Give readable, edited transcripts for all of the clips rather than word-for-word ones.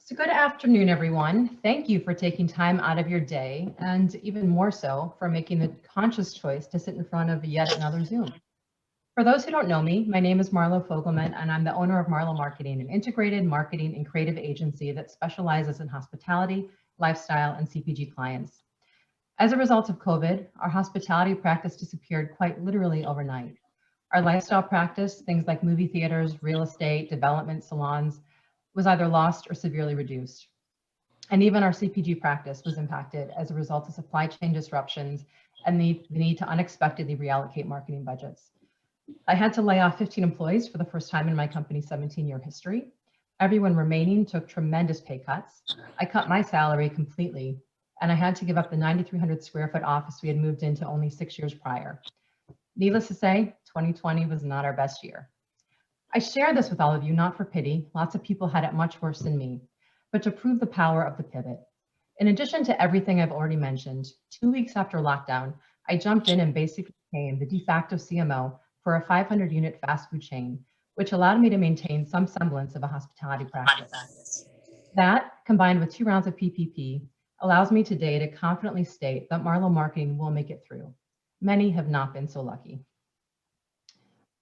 So good afternoon, everyone. Thank you for taking time out of your day, and even more so for making the conscious choice to sit in front of yet another Zoom. For those who don't know me, my name is Marlo Fogelman, and I'm the owner of Marlo Marketing, an integrated marketing and creative agency that specializes in hospitality, lifestyle, and CPG clients. As a result of COVID, our hospitality practice disappeared quite literally overnight. Our lifestyle practice, things like movie theaters, real estate, development salons, was either lost or severely reduced. And even our CPG practice was impacted as a result of supply chain disruptions and the need to unexpectedly reallocate marketing budgets. I had to lay off 15 employees for the first time in my company's 17-year history. Everyone remaining took tremendous pay cuts. I cut my salary completely, and I had to give up the 9,300 square foot office we had moved into only 6 years prior. Needless to say, 2020 was not our best year. I share this with all of you, not for pity. Lots of people had it much worse than me, but to prove the power of the pivot. In addition to everything I've already mentioned, 2 weeks after lockdown, I jumped in and basically became the de facto CMO for a 500-unit fast food chain, which allowed me to maintain some semblance of a hospitality practice. That, combined with 2 rounds of PPP, allows me today to confidently state that Marlo Marketing will make it through. Many have not been so lucky.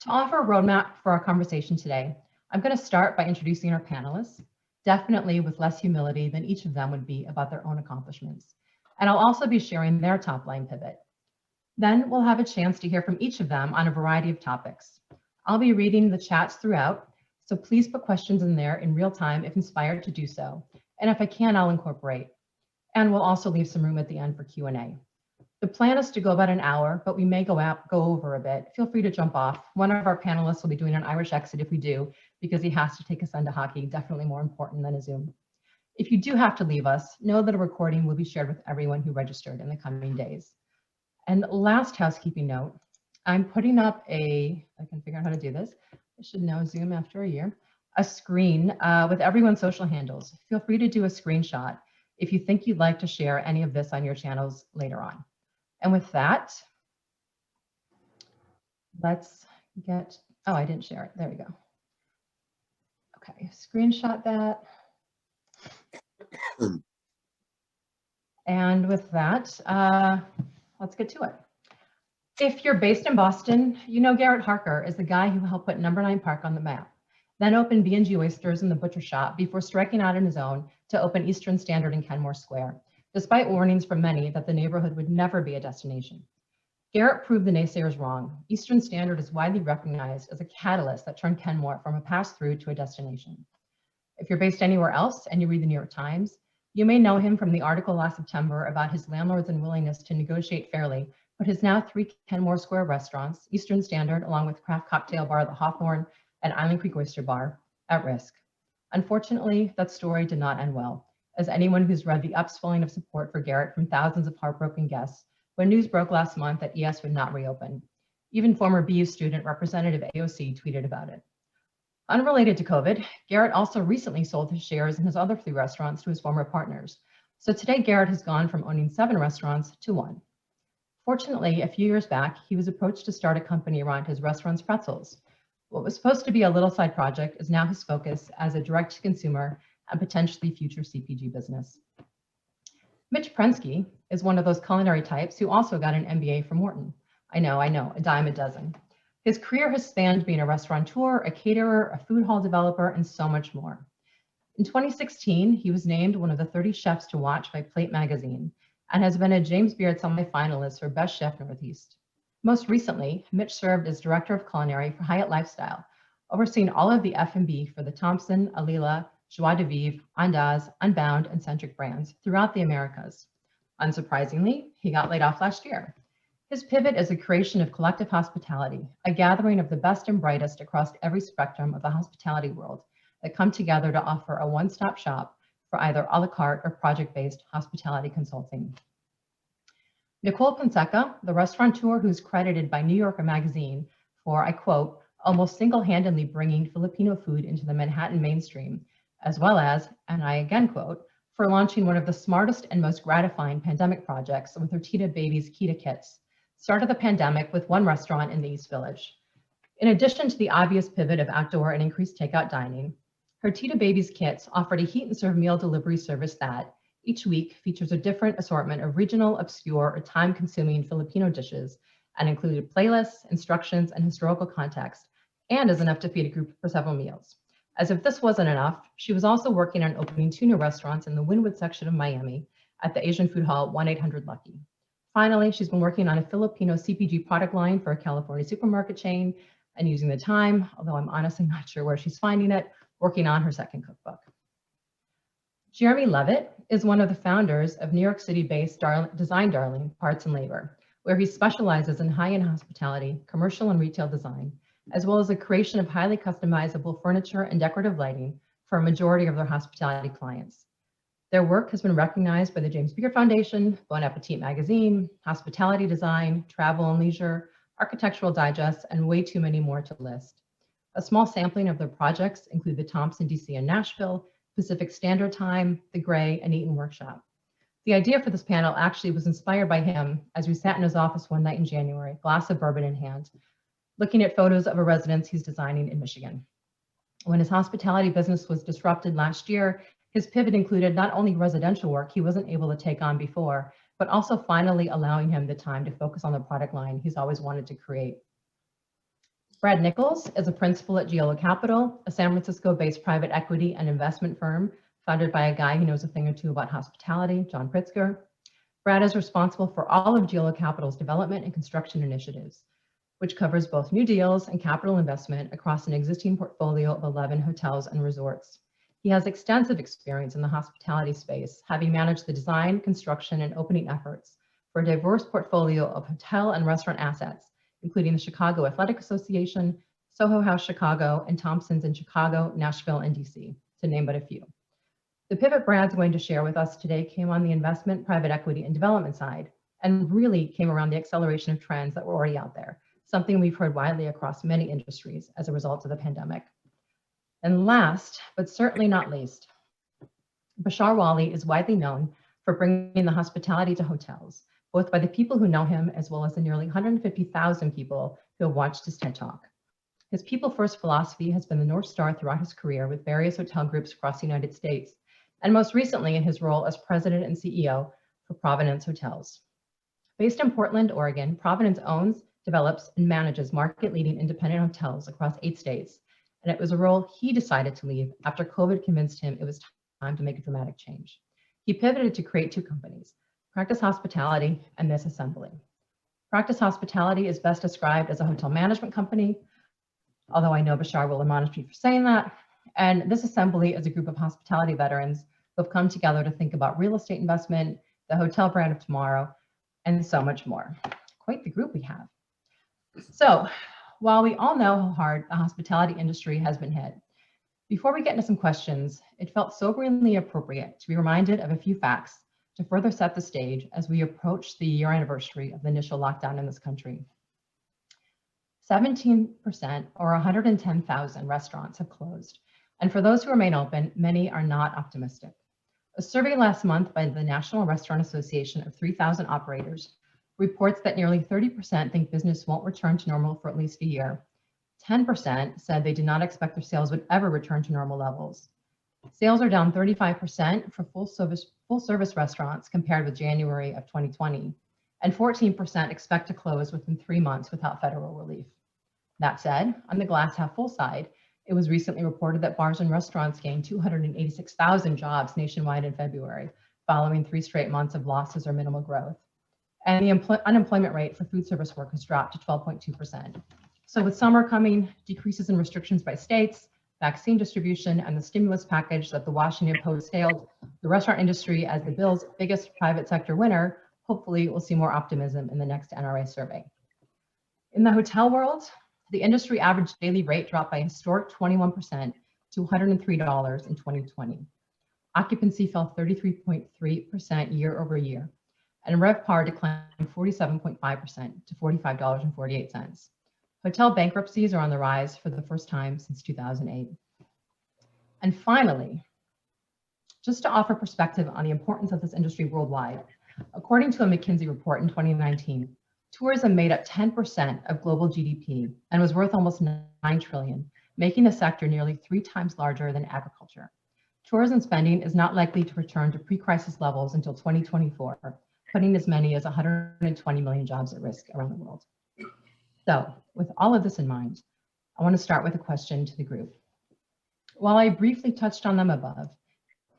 To offer a roadmap for our conversation today, I'm going to start by introducing our panelists, definitely with less humility than each of them would be about their own accomplishments. And I'll also be sharing their top line pivot. Then we'll have a chance to hear from each of them on a variety of topics. I'll be reading the chats throughout, so please put questions in there in real time if inspired to do so. And if I can, I'll incorporate. And we'll also leave some room at the end for Q&A. The plan is to go about an hour, but we may go over a bit. Feel free to jump off. One of our panelists will be doing an Irish exit if we do, because he has to take his son to hockey, definitely more important than a Zoom. If you do have to leave us, know that a recording will be shared with everyone who registered in the coming days. And last housekeeping note, I'm putting up I can figure out how to do this. I should know Zoom after a year, a screen with everyone's social handles. Feel free to do a screenshot if you think you'd like to share any of this on your channels later on. And with that, let's get, oh, I didn't share it. There we go. Okay, screenshot that. And with that, let's get to it. If you're based in Boston, you know Garrett Harker is the guy who helped put Number 9 Park on the map, then opened B&G Oysters in the Butcher Shop before striking out on his own to open Eastern Standard in Kenmore Square, despite warnings from many that the neighborhood would never be a destination. Garrett proved the naysayers wrong. Eastern Standard is widely recognized as a catalyst that turned Kenmore from a pass-through to a destination. If you're based anywhere else and you read the New York Times, you may know him from the article last September about his landlord's unwillingness to negotiate fairly, but his now 3 Kenmore Square restaurants, Eastern Standard, along with craft cocktail bar The Hawthorne and Island Creek Oyster Bar, at risk. Unfortunately, that story did not end well, as anyone who's read the upswelling of support for Garrett from thousands of heartbroken guests when news broke last month that ES would not reopen. Even former BU student Representative AOC tweeted about it. Unrelated to COVID, Garrett also recently sold his shares in his other 3 restaurants to his former partners. So today, Garrett has gone from owning 7 restaurants to 1. Fortunately, a few years back, he was approached to start a company around his restaurant's pretzels. What was supposed to be a little side project is now his focus as a direct-to-consumer and potentially future CPG business. Mitch Prensky is one of those culinary types who also got an MBA from Wharton. I know, a dime a dozen. His career has spanned being a restaurateur, a caterer, a food hall developer, and so much more. In 2016, he was named one of the 30 chefs to watch by Plate magazine and has been a James Beard semi-finalist for Best Chef Northeast. Most recently, Mitch served as Director of Culinary for Hyatt Lifestyle, overseeing all of the F&B for the Thompson, Alila, Joie de Vivre, Andaz, Unbound, and Centric brands throughout the Americas. Unsurprisingly, he got laid off last year. His pivot is a creation of collective hospitality, a gathering of the best and brightest across every spectrum of the hospitality world that come together to offer a one-stop shop for either a la carte or project-based hospitality consulting. Nicole Ponseca, the restaurateur who's credited by New Yorker magazine for, I quote, almost single-handedly bringing Filipino food into the Manhattan mainstream, as well as, and I again quote, for launching one of the smartest and most gratifying pandemic projects with her Tita Babies Kita Kits, started the pandemic with 1 restaurant in the East Village. In addition to the obvious pivot of outdoor and increased takeout dining, Her Tita Babies kits offered a heat and serve meal delivery service that each week features a different assortment of regional, obscure, or time-consuming Filipino dishes and included playlists, instructions, and historical context, and is enough to feed a group for several meals. As if this wasn't enough, she was also working on opening 2 new restaurants in the Wynwood section of Miami at the Asian food hall 1-800-LUCKY. Finally, she's been working on a Filipino CPG product line for a California supermarket chain and using the time, although I'm honestly not sure where she's finding it, working on her second cookbook. Jeremy Levitt is one of the founders of New York City-based design darling Parts and Labor, where he specializes in high-end hospitality, commercial and retail design, as well as the creation of highly customizable furniture and decorative lighting for a majority of their hospitality clients. Their work has been recognized by the James Beard Foundation, Bon Appetit Magazine, Hospitality Design, Travel and Leisure, Architectural Digest, and way too many more to list. A small sampling of their projects include the Thompson DC in Nashville, Pacific Standard Time, the Gray, and Eaton Workshop. The idea for this panel actually was inspired by him as we sat in his office one night in January, glass of bourbon in hand, looking at photos of a residence he's designing in Michigan. When his hospitality business was disrupted last year, his pivot included not only residential work he wasn't able to take on before, but also finally allowing him the time to focus on the product line he's always wanted to create. Brad Nichols is a principal at Giolo Capital, a San Francisco-based private equity and investment firm founded by a guy who knows a thing or two about hospitality, John Pritzker. Brad is responsible for all of Giolo Capital's development and construction initiatives, which covers both new deals and capital investment across an existing portfolio of 11 hotels and resorts. He has extensive experience in the hospitality space, having managed the design, construction, and opening efforts for a diverse portfolio of hotel and restaurant assets, including the Chicago Athletic Association, Soho House Chicago, and Thompson's in Chicago, Nashville, and DC, to name but a few. The pivot Brad's going to share with us today came on the investment, private equity, and development side, and really came around the acceleration of trends that were already out there, something we've heard widely across many industries as a result of the pandemic. And last, but certainly not least, Bashar Wali is widely known for bringing the hospitality to hotels, both by the people who know him as well as the nearly 150,000 people who have watched his TED Talk. His people-first philosophy has been the North Star throughout his career with various hotel groups across the United States, and most recently in his role as president and CEO for Providence Hotels. Based in Portland, Oregon, Providence owns, develops, and manages market-leading independent hotels across 8 states, and it was a role he decided to leave after COVID convinced him it was time to make a dramatic change. He pivoted to create 2 companies, Practice Hospitality and This Assembly. Practice Hospitality is best described as a hotel management company, although I know Bashar will admonish me for saying that, and This Assembly is a group of hospitality veterans who have come together to think about real estate investment, the hotel brand of tomorrow, and so much more. Quite the group we have. So, while we all know how hard the hospitality industry has been hit, before we get into some questions, it felt soberingly appropriate to be reminded of a few facts to further set the stage as we approach the year anniversary of the initial lockdown in this country. 17% or 110,000 restaurants have closed, and for those who remain open, many are not optimistic. A survey last month by the National Restaurant Association of 3,000 operators reports that nearly 30% think business won't return to normal for at least a year. 10% said they did not expect their sales would ever return to normal levels. Sales are down 35% for full service restaurants compared with January of 2020, and 14% expect to close within 3 months without federal relief. That said, on the glass half full side, it was recently reported that bars and restaurants gained 286,000 jobs nationwide in February, following 3 straight months of losses or minimal growth. And the unemployment rate for food service work has dropped to 12.2%. So with summer coming, decreases in restrictions by states, vaccine distribution, and the stimulus package that the Washington Post hailed the restaurant industry as the bill's biggest private sector winner, hopefully we'll see more optimism in the next NRA survey. In the hotel world, the industry average daily rate dropped by a historic 21% to $103 in 2020. Occupancy fell 33.3% year over year, and RevPAR declined 47.5% to $45.48. Hotel bankruptcies are on the rise for the first time since 2008. And finally, just to offer perspective on the importance of this industry worldwide, according to a McKinsey report in 2019, tourism made up 10% of global GDP and was worth almost $9 trillion, making the sector nearly 3 times larger than agriculture. Tourism spending is not likely to return to pre-crisis levels until 2024, putting as many as 120 million jobs at risk around the world. So, with all of this in mind, I want to start with a question to the group. While I briefly touched on them above,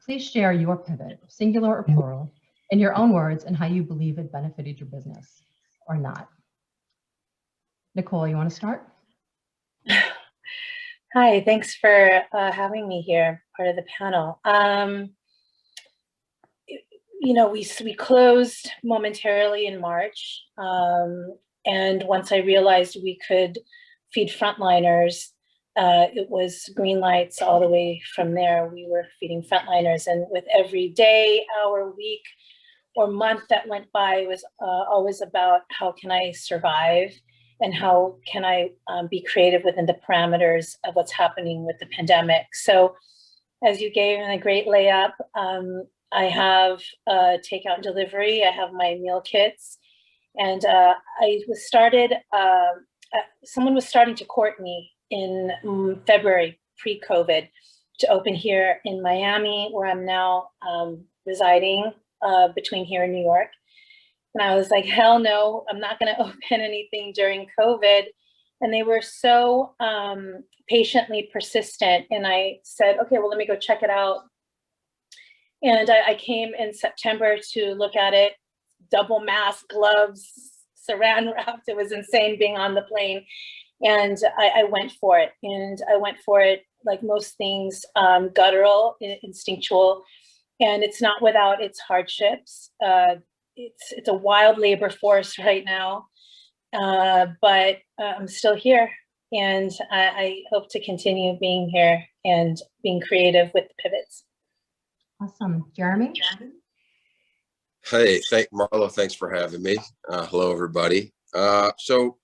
please share your pivot, singular or plural, in your own words and how you believe it benefited your business or not. Nicole, you want to start? Hi, thanks for having me here, part of the panel. We closed momentarily in March, and once I realized we could feed frontliners, it was green lights all the way from there. We were feeding frontliners, and with every day, hour, week, or month that went by, it was always about how can I survive and how can I be creative within the parameters of what's happening with the pandemic. So as you gave in a great layup, I have takeout and delivery. I have my meal kits. And someone was starting to court me in February, pre-COVID, to open here in Miami, where I'm now residing between here and New York. And I was like, hell no, I'm not going to open anything during COVID. And they were so patiently persistent. And I said, okay, well, let me go check it out. And I came in September to look at it, double mask, gloves, saran wrapped. It was insane being on the plane. And I went for it. And I went for it, like most things, guttural, instinctual. And it's not without its hardships. It's a wild labor force right now, but I'm still here, and I hope to continue being here and being creative with the pivots. Awesome. Jeremy? Hey, Marlo, thanks for having me. Hello, everybody. So,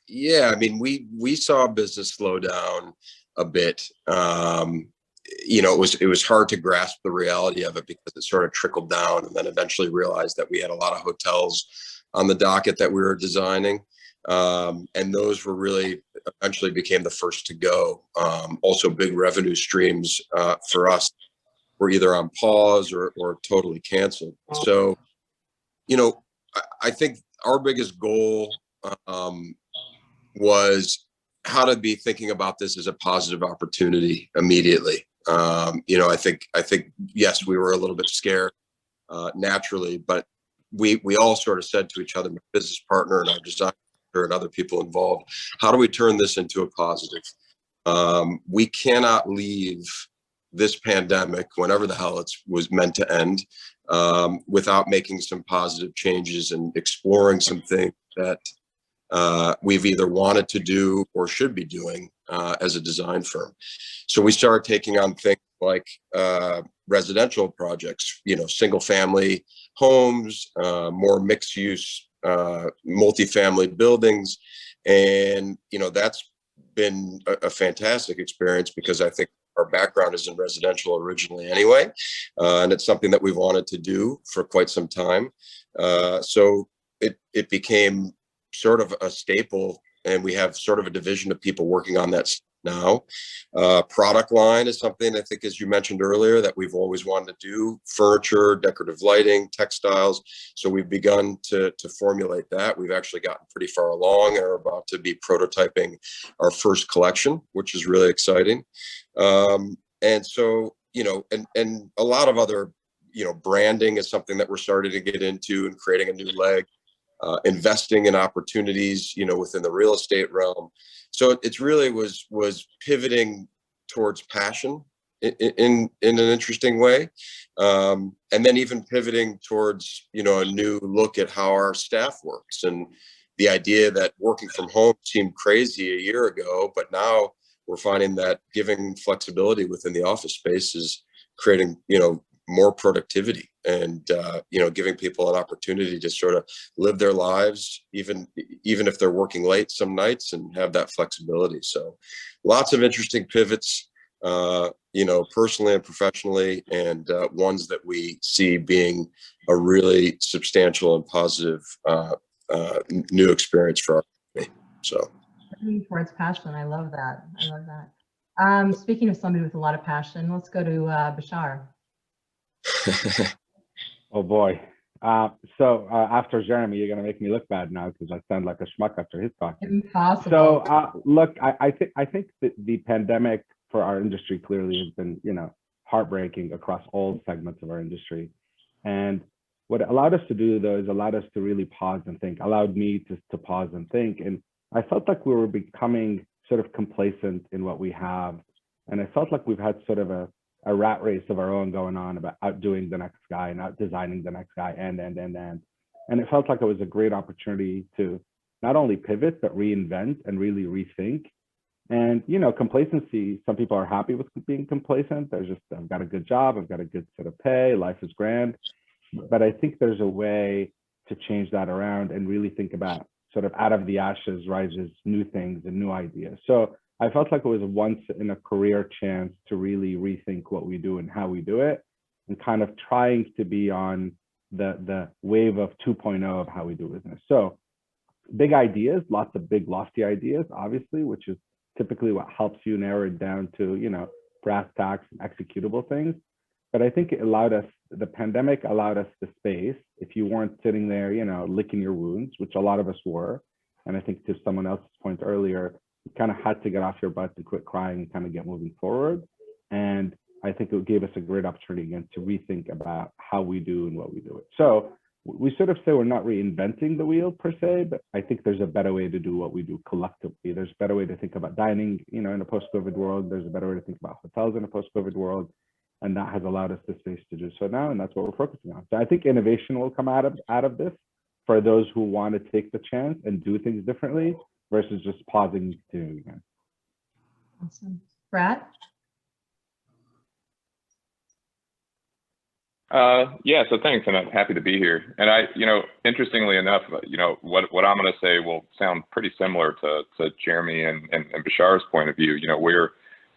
yeah, I mean, we saw business slow down a bit. It was hard to grasp the reality of it because it sort of trickled down, and then eventually realized that we had a lot of hotels on the docket that we were designing. And those were really eventually became the first to go. Also big revenue streams for us were either on pause or totally canceled. So, I think our biggest goal was how to be thinking about this as a positive opportunity immediately. I think, yes, we were a little bit scared naturally, but we all sort of said to each other, my business partner and our designer and other people involved, how do we turn this into a positive? We cannot leave this pandemic, whenever the hell it was meant to end, without making some positive changes and exploring some things that we've either wanted to do or should be doing as a design firm. So we started taking on things like residential projects, single family homes, more mixed use, multifamily buildings. And, that's been a fantastic experience because I think our background is in residential originally anyway. And it's something that we've wanted to do for quite some time. So it became sort of a staple, and we have sort of a division of people working on that now. Product line is something I think, as you mentioned earlier, that we've always wanted to do: furniture, decorative lighting, textiles. So we've begun to formulate that. We've actually gotten pretty far along and are about to be prototyping our first collection, which is really exciting. And so, and a lot of other, branding is something that we're starting to get into and creating a new leg. Investing in opportunities, within the real estate realm. So it's really was pivoting towards passion in an interesting way. And then even pivoting towards, a new look at how our staff works, and the idea that working from home seemed crazy a year ago, but now we're finding that giving flexibility within the office space is creating, more productivity and, giving people an opportunity to sort of live their lives, even if they're working late some nights, and have that flexibility. So lots of interesting pivots, personally and professionally, and ones that we see being a really substantial and positive new experience for our company. So. Turning towards passion. I love that. I love that. Speaking of somebody with a lot of passion, let's go to Bashar. Oh boy. After Jeremy, you're gonna make me look bad now because I sound like a schmuck after his talk. Impossible. So look, I think that the pandemic for our industry clearly has been, heartbreaking across all segments of our industry. And what it allowed us to do though is allowed us to really pause and think, allowed me to pause and think. And I felt like we were becoming sort of complacent in what we have. And I felt like we've had sort of a rat race of our own going on about outdoing the next guy and out designing the next guy and it felt like it was a great opportunity to not only pivot but reinvent and really rethink. And complacency, some people are happy with being complacent. There's just, I've got a good job, I've got a good sort of pay, life is grand. But I think there's a way to change that around and really think about sort of out of the ashes rises new things and new ideas. So I felt like it was a once in a career chance to really rethink what we do and how we do it, and kind of trying to be on the wave of 2.0 of how we do business. So big ideas, lots of big lofty ideas, obviously, which is typically what helps you narrow it down to, brass tacks and executable things. But I think it allowed us, the pandemic allowed us the space. If you weren't sitting there, licking your wounds, which a lot of us were. And I think to someone else's point earlier, you kind of had to get off your butt and quit crying and kind of get moving forward. And I think it gave us a great opportunity again to rethink about how we do and what we do it. So we sort of say we're not reinventing the wheel per se, but I think there's a better way to do what we do collectively. There's a better way to think about dining, in a post-COVID world. There's a better way to think about hotels in a post-COVID world. And that has allowed us the space to do so now. And that's what we're focusing on. So I think innovation will come out of this for those who want to take the chance and do things differently versus just pausing and continuing again. Awesome. Brad? Yeah, so thanks, and I'm happy to be here. And interestingly enough, what I'm going to say will sound pretty similar to Jeremy and Bashar's point of view. We're,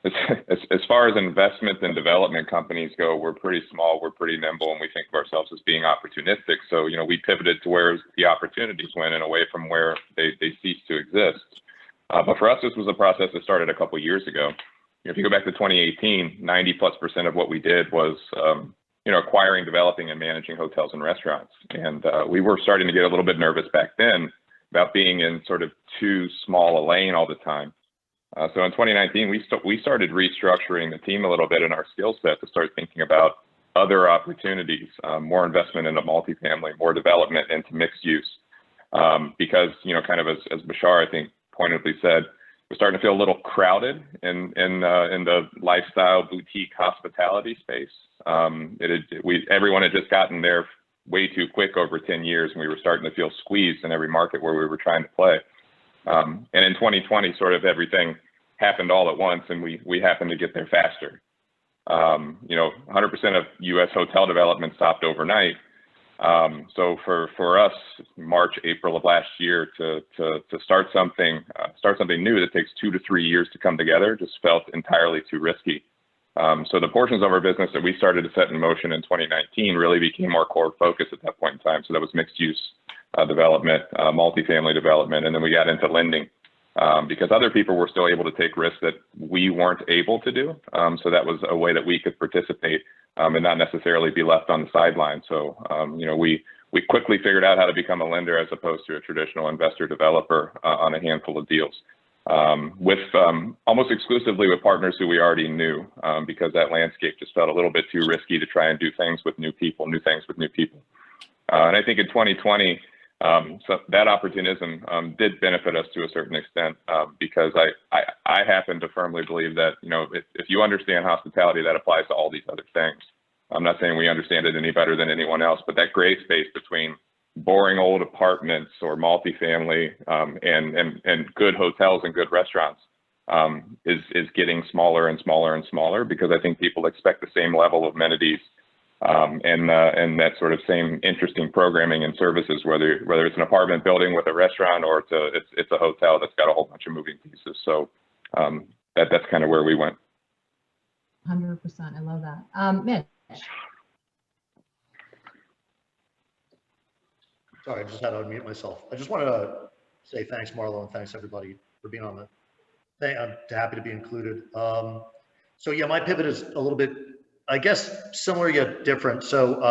as far as investment and development companies go, we're pretty small, we're pretty nimble, and we think of ourselves as being opportunistic. So, we pivoted to where the opportunities went and away from where they ceased to exist. But for us, this was a process that started a couple of years ago. If you go back to 2018, 90+% of what we did was acquiring, developing, and managing hotels and restaurants. And we were starting to get a little bit nervous back then about being in sort of too small a lane all the time. So in 2019, we started restructuring the team a little bit in our skill set to start thinking about other opportunities, more investment into multifamily, more development into mixed use. Because, kind of as Bashar, I think, pointedly said, we're starting to feel a little crowded in the lifestyle boutique hospitality space. Everyone had just gotten there way too quick over 10 years, and we were starting to feel squeezed in every market where we were trying to play. And in 2020, sort of everything happened all at once, and we happened to get there faster. 100% of U.S. hotel development stopped overnight. So for us, March, April of last year to start something new that takes 2 to 3 years to come together just felt entirely too risky. So the portions of our business that we started to set in motion in 2019 really became our core focus at that point in time. So that was mixed use development, multifamily development, and then we got into lending because other people were still able to take risks that we weren't able to do. So that was a way that we could participate and not necessarily be left on the sideline. So, we quickly figured out how to become a lender as opposed to a traditional investor developer on a handful of deals with almost exclusively with partners who we already knew because that landscape just felt a little bit too risky to try and do things with new people, new things with new people. And I think in 2020, so that opportunism did benefit us to a certain extent because I happen to firmly believe that, if you understand hospitality, that applies to all these other things. I'm not saying we understand it any better than anyone else, but that gray space between boring old apartments or multifamily and good hotels and good restaurants is getting smaller and smaller and smaller because I think people expect the same level of amenities and that sort of same interesting programming and services, whether it's an apartment building with a restaurant or it's a hotel that's got a whole bunch of moving pieces. So that's kind of where we went. 100%. I love that. Mitch. Sorry, I just had to unmute myself. I just wanted to say thanks, Marlo, and thanks everybody being on the thing. I'm happy to be included. So yeah, my pivot is a little bit, I guess, similar yet different. So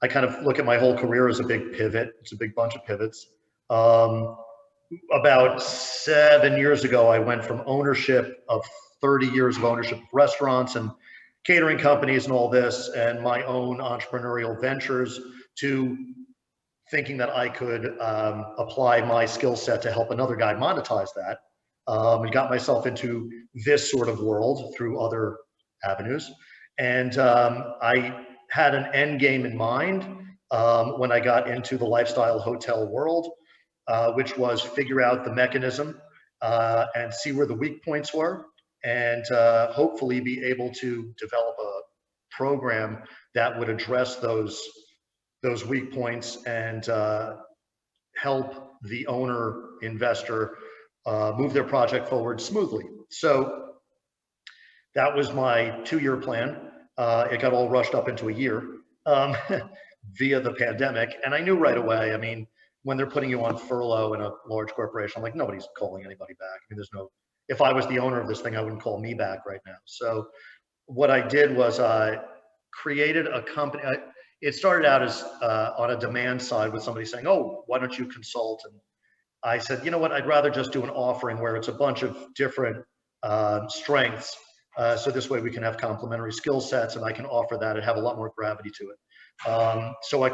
I kind of look at my whole career as a big pivot. It's a big bunch of pivots. About 7 years ago, I went from ownership of 30 years of ownership of restaurants and catering companies and all this, and my own entrepreneurial ventures, to thinking that I could apply my skill set to help another guy monetize that, and got myself into this sort of world through other avenues. And I had an end game in mind when I got into the lifestyle hotel world, which was figure out the mechanism and see where the weak points were, and hopefully be able to develop a program that would address those weak points and help the owner investor move their project forward smoothly. So that was my 2-year plan. It got all rushed up into a year via the pandemic. And I knew right away, I mean, when they're putting you on furlough in a large corporation, I'm like, nobody's calling anybody back. I mean, there's no, if I was the owner of this thing, I wouldn't call me back right now. So what I did was I created a company. It started out as on a demand side with somebody saying, oh, why don't you consult? And I said, you know what, I'd rather just do an offering where it's a bunch of different strengths. So this way we can have complementary skill sets and I can offer that and have a lot more gravity to it. So I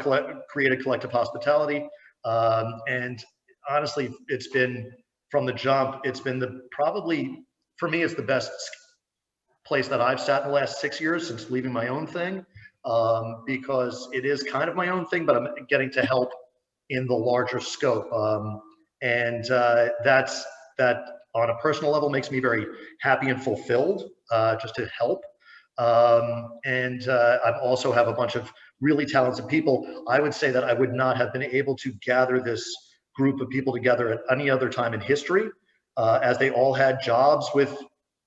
created Collective Hospitality. And honestly, it's been, from the jump, it's been probably, for me, it's the best place that I've sat in the last 6 years since leaving my own thing, because it is kind of my own thing, but I'm getting to help in the larger scope. And that on a personal level makes me very happy and fulfilled, just to help. And I also have a bunch of really talented people. I would say that I would not have been able to gather this group of people together at any other time in history, as they all had jobs with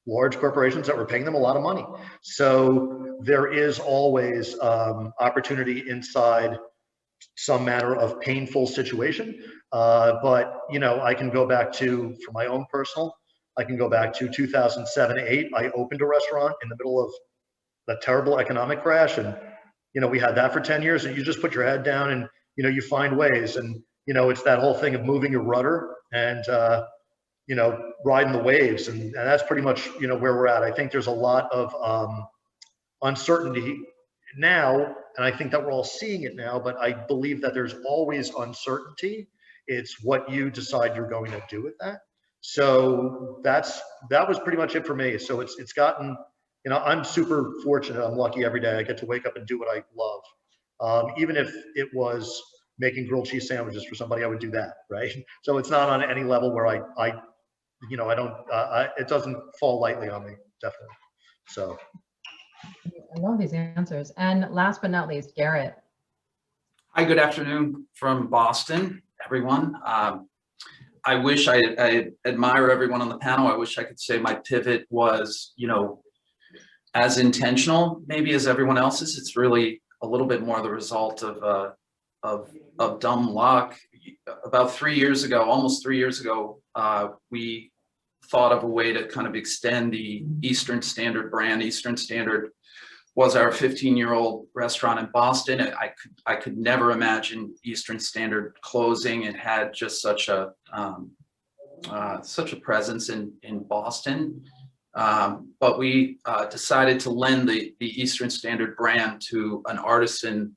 large corporations that were paying them a lot of money. So there is always opportunity inside some manner of painful situation. But, you know, I can go back to, for my own personal, I can go back to 2007-8. I opened a restaurant in the middle of the terrible economic crash. And, you know, we had that for 10 years, and you just put your head down and, you know, you find ways. And, you know, it's that whole thing of moving your rudder and, you know, riding the waves. And that's pretty much, you know, where we're at. I think there's a lot of uncertainty now, and I think that we're all seeing it now, but I believe that there's always uncertainty. It's what you decide you're going to do with that. So that was pretty much it for me. So it's gotten, you know, I'm super fortunate. I'm lucky every day I get to wake up and do what I love. Even if it was making grilled cheese sandwiches for somebody, I would do that, right? So it's not on any level where I you know, I don't, it doesn't fall lightly on me, definitely. So. I love these answers. And last but not least, Garrett. Hi, good afternoon from Boston, everyone. I wish I admire everyone on the panel. I wish I could say my pivot was, you know, as intentional maybe as everyone else's. It's really a little bit more the result of dumb luck. About 3 years ago, almost 3 years ago, we thought of a way to kind of extend the Eastern Standard brand. Eastern Standard was our 15-year-old restaurant in Boston. I could never imagine Eastern Standard closing. It had just such a presence in Boston. But we decided to lend the Eastern Standard brand to an artisan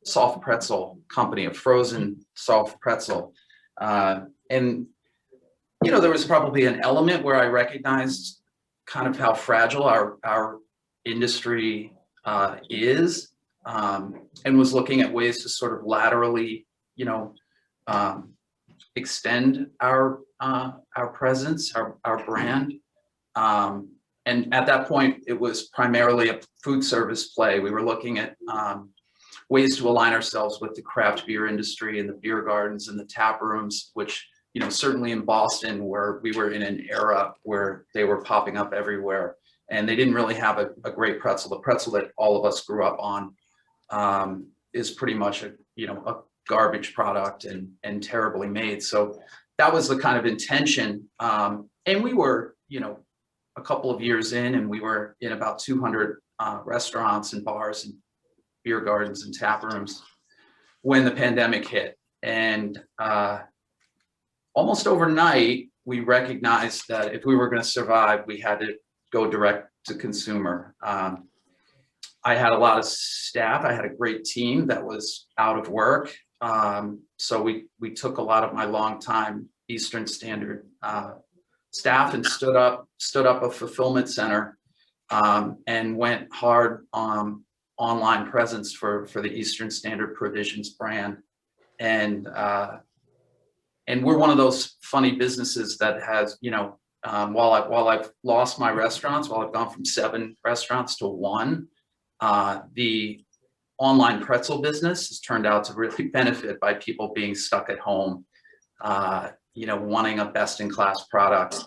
soft pretzel company, a frozen soft pretzel. And, you know, there was probably an element where I recognized kind of how fragile our industry is, and was looking at ways to sort of laterally, you know, extend our presence, our brand. And at that point, it was primarily a food service play. We were looking at ways to align ourselves with the craft beer industry and the beer gardens and the tap rooms, which, you know, certainly in Boston, where we were in an era where they were popping up everywhere, and they didn't really have a great pretzel. The pretzel that all of us grew up on is pretty much a garbage product and terribly made. So that was the kind of intention. And we were, you know, a couple of years in, and we were in about 200 restaurants and bars and beer gardens and tap rooms when the pandemic hit. And almost overnight, we recognized that if we were going to survive, we had to go direct to consumer. I had a lot of staff. I had a great team that was out of work. So we took a lot of my longtime Eastern Standard staff and stood up a fulfillment center and went hard on online presence for the Eastern Standard Provisions brand. And we're one of those funny businesses that has, you know, while I've lost my restaurants, while I've gone from 7 restaurants to 1, the online pretzel business has turned out to really benefit by people being stuck at home, you know, wanting a best-in-class product,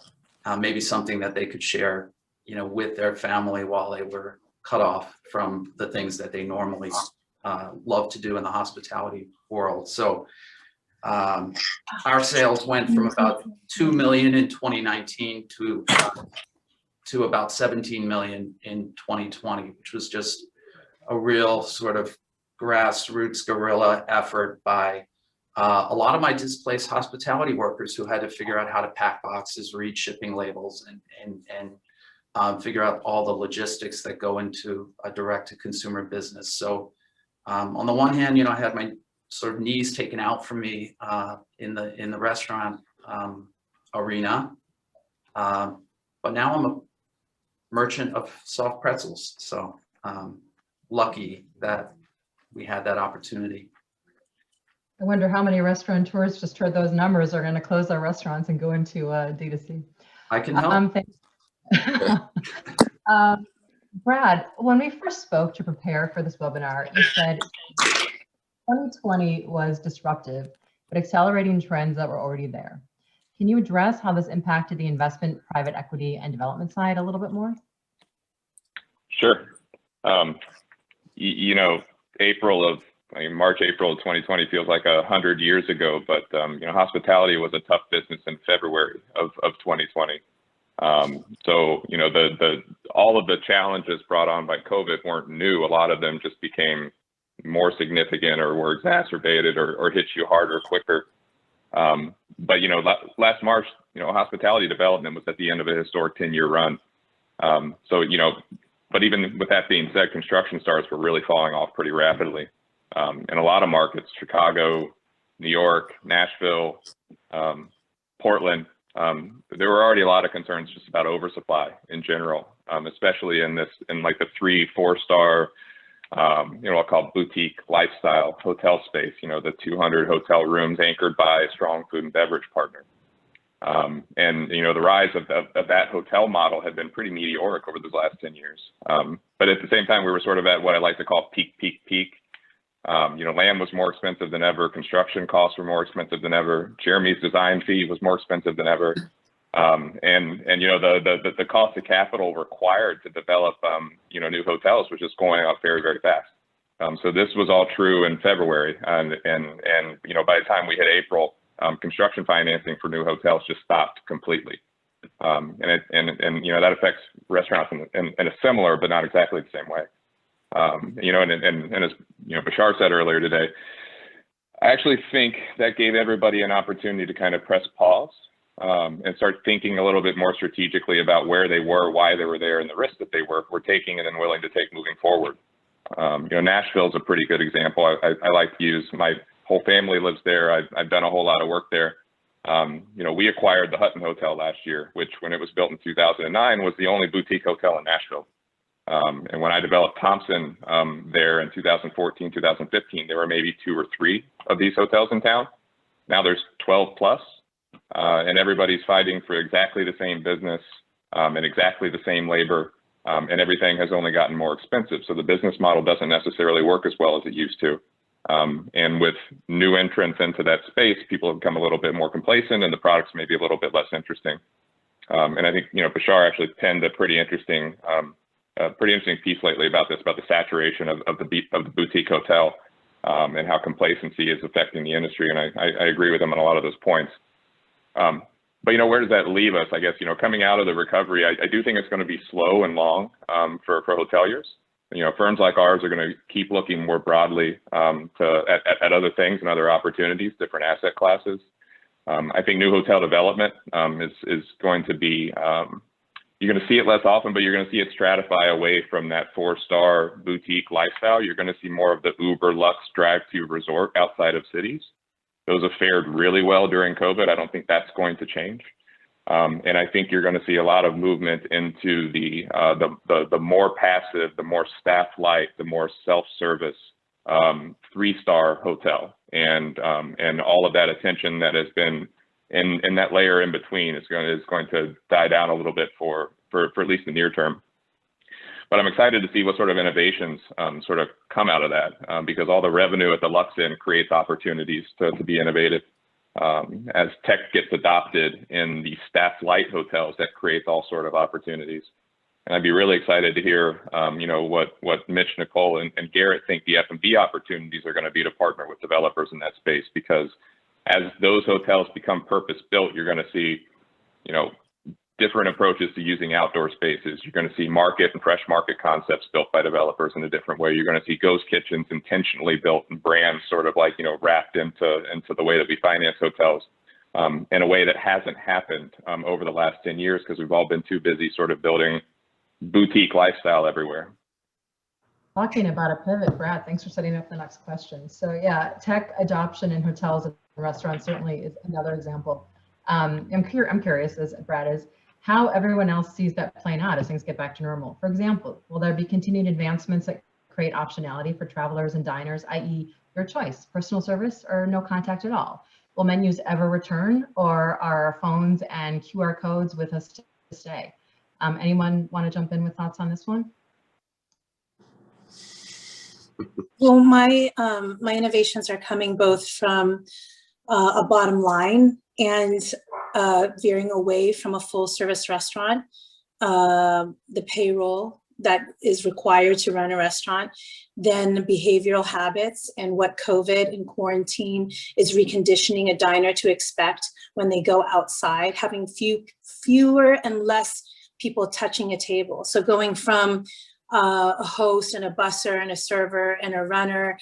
maybe something that they could share, you know, with their family while they were cut off from the things that they normally love to do in the hospitality world. So our sales went from about 2 million in 2019 to about 17 million in 2020, which was just a real sort of grassroots guerrilla effort by a lot of my displaced hospitality workers who had to figure out how to pack boxes, read shipping labels, and figure out all the logistics that go into a direct-to-consumer business. So on the one hand, you know, I had my sort of knees taken out from me in the restaurant arena, but now I'm a merchant of soft pretzels. So lucky that we had that opportunity. I wonder how many restaurateurs just heard those numbers are going to close their restaurants and go into D2C. I can help. Brad, when we first spoke to prepare for this webinar, you said 2020 was disruptive, but accelerating trends that were already there. Can you address how this impacted the investment, private equity, and development side a little bit more? Sure. You know, March, April of 2020 feels like 100 years ago, but you know, hospitality was a tough business in February of 2020. So, you know, all of the challenges brought on by COVID weren't new. A lot of them just became more significant or were exacerbated or hit you harder, quicker. But, you know, last March, you know, hospitality development was at the end of a historic 10-year run. So, you know, but even with that being said, construction starts were really falling off pretty rapidly. In a lot of markets, Chicago, New York, Nashville, Portland, there were already a lot of concerns just about oversupply in general, especially in like the 3-4 star, you know, I'll call boutique lifestyle hotel space, you know, the 200 hotel rooms anchored by a strong food and beverage partner. And, you know, the rise of that hotel model had been pretty meteoric over the last 10 years. But at the same time, we were sort of at what I like to call peak. You know, land was more expensive than ever. Construction costs were more expensive than ever. Jeremy's design fee was more expensive than ever. And you know, the cost of capital required to develop, you know, new hotels was just going up very, very fast. So this was all true in February. And you know, by the time we hit April, construction financing for new hotels just stopped completely. And you know, that affects restaurants in a similar, but not exactly the same way. You know, and as you know, Bashar said earlier today, I actually think that gave everybody an opportunity to kind of press pause and start thinking a little bit more strategically about where they were, why they were there, and the risks that they were taking and then willing to take moving forward. You know, Nashville is a pretty good example. I like to use, my whole family lives there. I've done a whole lot of work there. You know, we acquired the Hutton Hotel last year, which when it was built in 2009 was the only boutique hotel in Nashville. And when I developed Thompson there in 2014, 2015, there were maybe 2 or 3 of these hotels in town. Now there's 12 plus, and everybody's fighting for exactly the same business and exactly the same labor, and everything has only gotten more expensive. So the business model doesn't necessarily work as well as it used to. And with new entrants into that space, people have become a little bit more complacent and the products may be a little bit less interesting. And I think, you know, Bashar actually penned a pretty interesting piece lately about this, about the saturation of the boutique hotel and how complacency is affecting the industry. And I agree with him on a lot of those points. But, where does that leave us? I guess, coming out of the recovery, I do think it's going to be slow and long for hoteliers. Firms like ours are going to keep looking more broadly at other things and other opportunities, different asset classes. I think new hotel development is going to be, you're going to see it less often, but you're going to see it stratify away from that 4-star boutique lifestyle. You're going to see more of the Uber luxe drive-to resort outside of cities. Those have fared really well during COVID. I don't think that's going to change. And I think you're going to see a lot of movement into the more passive, the more staff light, the more self-service 3-star hotel, and all of that attention that has been in that layer in between is going to die down a little bit for at least the near term. But I'm excited to see what sort of innovations sort of come out of that, because all the revenue at the Lux Inn creates opportunities to be innovative. As tech gets adopted in the staff light hotels, that creates all sort of opportunities. And I'd be really excited to hear, what Mitch, Nicole, and Garrett think the F&B opportunities are going to be to partner with developers in that space, because as those hotels become purpose-built, you're going to see, different approaches to using outdoor spaces. You're going to see market and fresh market concepts built by developers in a different way. You're going to see ghost kitchens intentionally built and brands sort of like, wrapped into the way that we finance hotels in a way that hasn't happened over the last 10 years, because we've all been too busy sort of building boutique lifestyle everywhere. Talking about a pivot, Brad, thanks for setting up the next question. So yeah, tech adoption in hotels and restaurants certainly is another example. I'm curious, as Brad is, how everyone else sees that playing out as things get back to normal. For example, will there be continued advancements that create optionality for travelers and diners, i.e. your choice, personal service or no contact at all? Will menus ever return, or are our phones and QR codes with us to stay? Anyone want to jump in with thoughts on this one? Well, my innovations are coming both from a bottom line and veering away from a full service restaurant, the payroll that is required to run a restaurant, then behavioral habits and what COVID and quarantine is reconditioning a diner to expect when they go outside, having fewer and less people touching a table. So going from a host and a busser and a server and a runner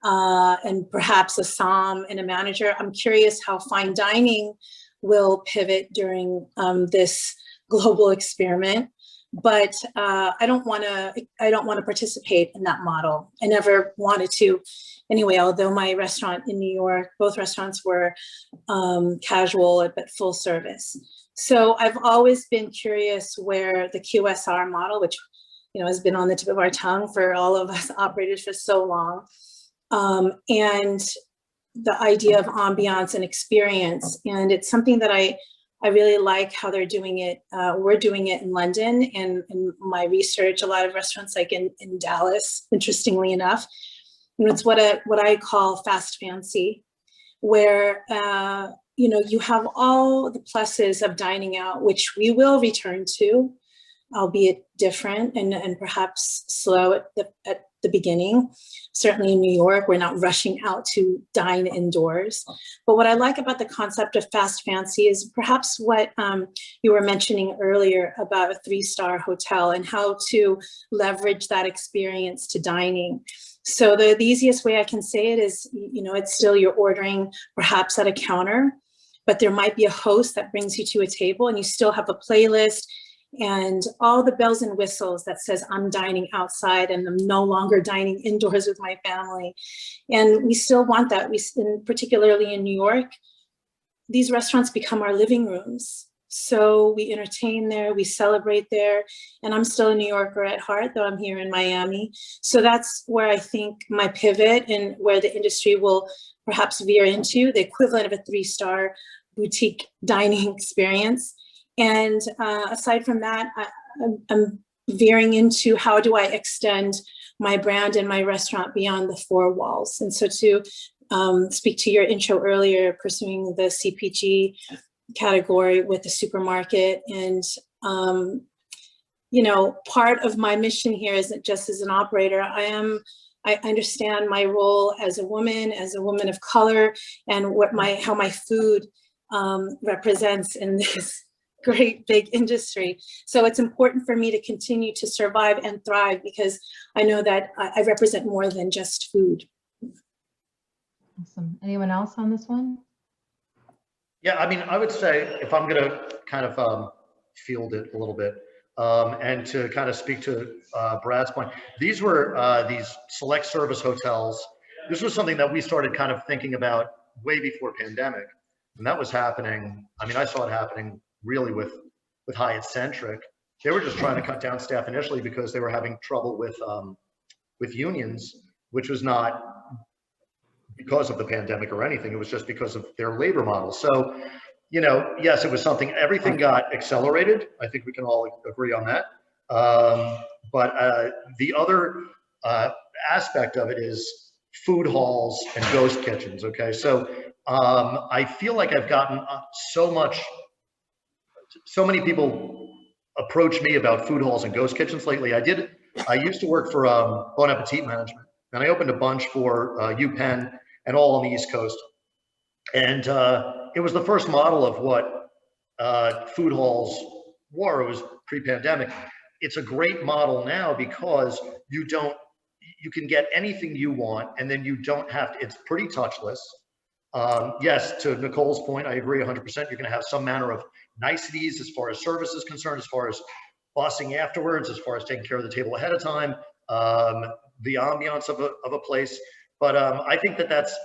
and perhaps a som and a manager. I'm curious how fine dining will pivot during this global experiment, but I don't want to participate in that model. I never wanted to anyway, although my restaurant in New York, both restaurants were casual but full service. So I've always been curious where the QSR model, which has been on the tip of our tongue for all of us operators for so long, and the idea of ambiance and experience. And it's something that I really like how they're doing it. We're doing it in London, and in my research, a lot of restaurants like in Dallas, interestingly enough. And it's what I call fast fancy, where you have all the pluses of dining out, which we will return to, albeit different and perhaps slow at the beginning. Certainly in New York, we're not rushing out to dine indoors. But what I like about the concept of fast fancy is perhaps what you were mentioning earlier about a 3-star hotel and how to leverage that experience to dining. So the easiest way I can say it is, it's still you're ordering perhaps at a counter, but there might be a host that brings you to a table and you still have a playlist and all the bells and whistles that says I'm dining outside and I'm no longer dining indoors with my family. And we still want that. Particularly in New York, these restaurants become our living rooms. So we entertain there, we celebrate there. And I'm still a New Yorker at heart, though I'm here in Miami. So that's where I think my pivot and where the industry will perhaps veer into, the equivalent of a 3-star boutique dining experience. And aside from that, I'm veering into how do I extend my brand and my restaurant beyond the 4 walls. And so to speak to your intro earlier, pursuing the CPG category with the supermarket. And, part of my mission here isn't just as an operator. I understand my role as a woman of color, and how my food represents in this great big industry. So it's important for me to continue to survive and thrive because I know that I represent more than just food. Awesome. Anyone else on this one? Yeah, I mean, I would say if I'm going to kind of field it a little bit, and to kind of speak to Brad's point, these were these select service hotels. This was something that we started kind of thinking about way before pandemic, and that was happening. I mean, I saw it happening really with Hyatt Centric. They were just trying to cut down staff initially because they were having trouble with unions, which was not because of the pandemic or anything. It was just because of their labor model. So, you know, yes, it was something, everything got accelerated. I think we can all agree on that. But the other aspect of it is food halls and ghost kitchens, okay? So I feel like I've gotten so many people approach me about food halls and ghost kitchens lately. I used to work for Bon Appetit Management, and I opened a bunch for UPenn and all on the East Coast. And it was the first model of what food halls were. It was pre-pandemic. It's a great model now because you can get anything you want, and then you don't have to, it's pretty touchless. Yes, to Nicole's point, I agree 100%. You're going to have some manner of niceties as far as service is concerned, as far as bossing afterwards, as far as taking care of the table ahead of time, the ambiance of a place. But I think that that's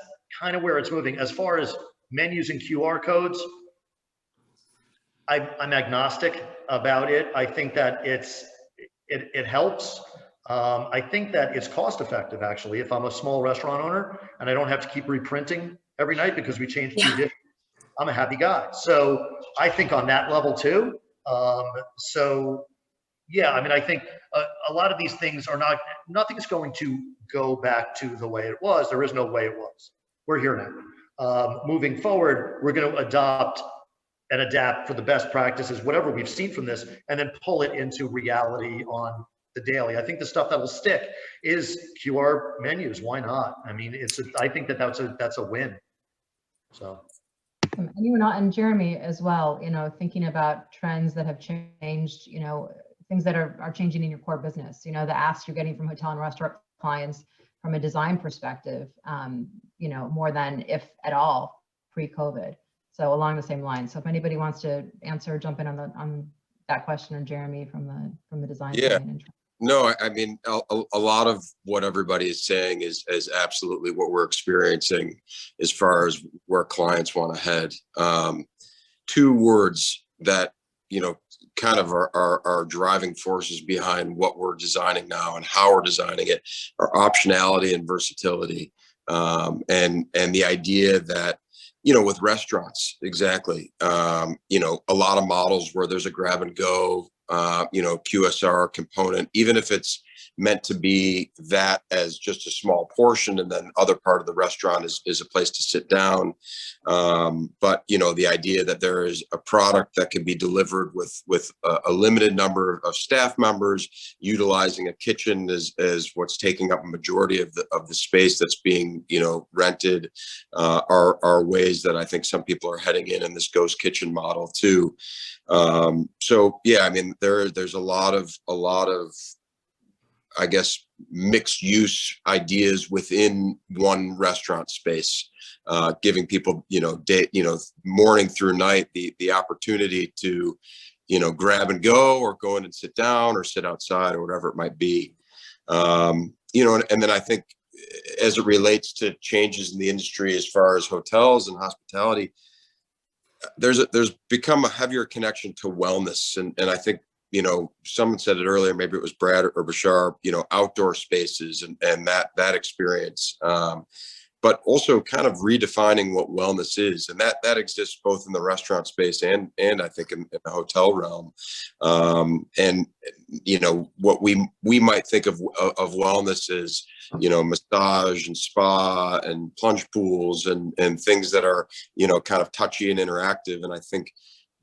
kind of where it's moving. As far as menus and QR codes, I'm agnostic about it. I think that it helps. I think that it's cost effective, actually. If I'm a small restaurant owner and I don't have to keep reprinting every night because we changed two dishes, I'm a happy guy. So I think on that level too. So yeah, I mean, I think a lot of these things are nothing's going to go back to the way it was. There is no way it was. We're here now. Moving forward, we're going to adopt and adapt for the best practices, whatever we've seen from this, and then pull it into reality on the daily. I think the stuff that will stick is QR menus. Why not? I mean, I think that's a win. So. And Jeremy as well, you know, thinking about trends that have changed, you know, things that are changing in your core business, you know, the asks you're getting from hotel and restaurant clients from a design perspective, you know, more than if at all pre-COVID. So along the same lines. So if anybody wants to answer, jump in on that question, and Jeremy from the design. Yeah. No, I mean, a lot of what everybody is saying is absolutely what we're experiencing as far as where clients want to head. Two words that, you know, kind of are driving forces behind what we're designing now and how we're designing it are optionality and versatility. And the idea that, you know, with restaurants, exactly, you know, a lot of models where there's a grab and go, you know, QSR component, even if it's meant to be that as just a small portion, and then other part of the restaurant is a place to sit down. But, you know, the idea that there is a product that can be delivered with a limited number of staff members, utilizing a kitchen as what's taking up a majority of the space that's being, you know, rented, are ways that I think some people are heading in this ghost kitchen model too. So yeah, I mean, there's a lot of I guess mixed use ideas within one restaurant space, giving people, you know, morning through night the opportunity to, you know, grab and go, or go in and sit down, or sit outside, or whatever it might be. You know, and then I think as it relates to changes in the industry as far as hotels and hospitality, there's become a heavier connection to wellness, and I think, you know, someone said it earlier, maybe it was Brad or Bashar, you know, outdoor spaces and that experience, but also kind of redefining what wellness is, and that exists both in the restaurant space and I think in the hotel realm. And you know, what we might think of wellness is, you know, massage and spa and plunge pools and things that are, you know, kind of touchy and interactive. And I think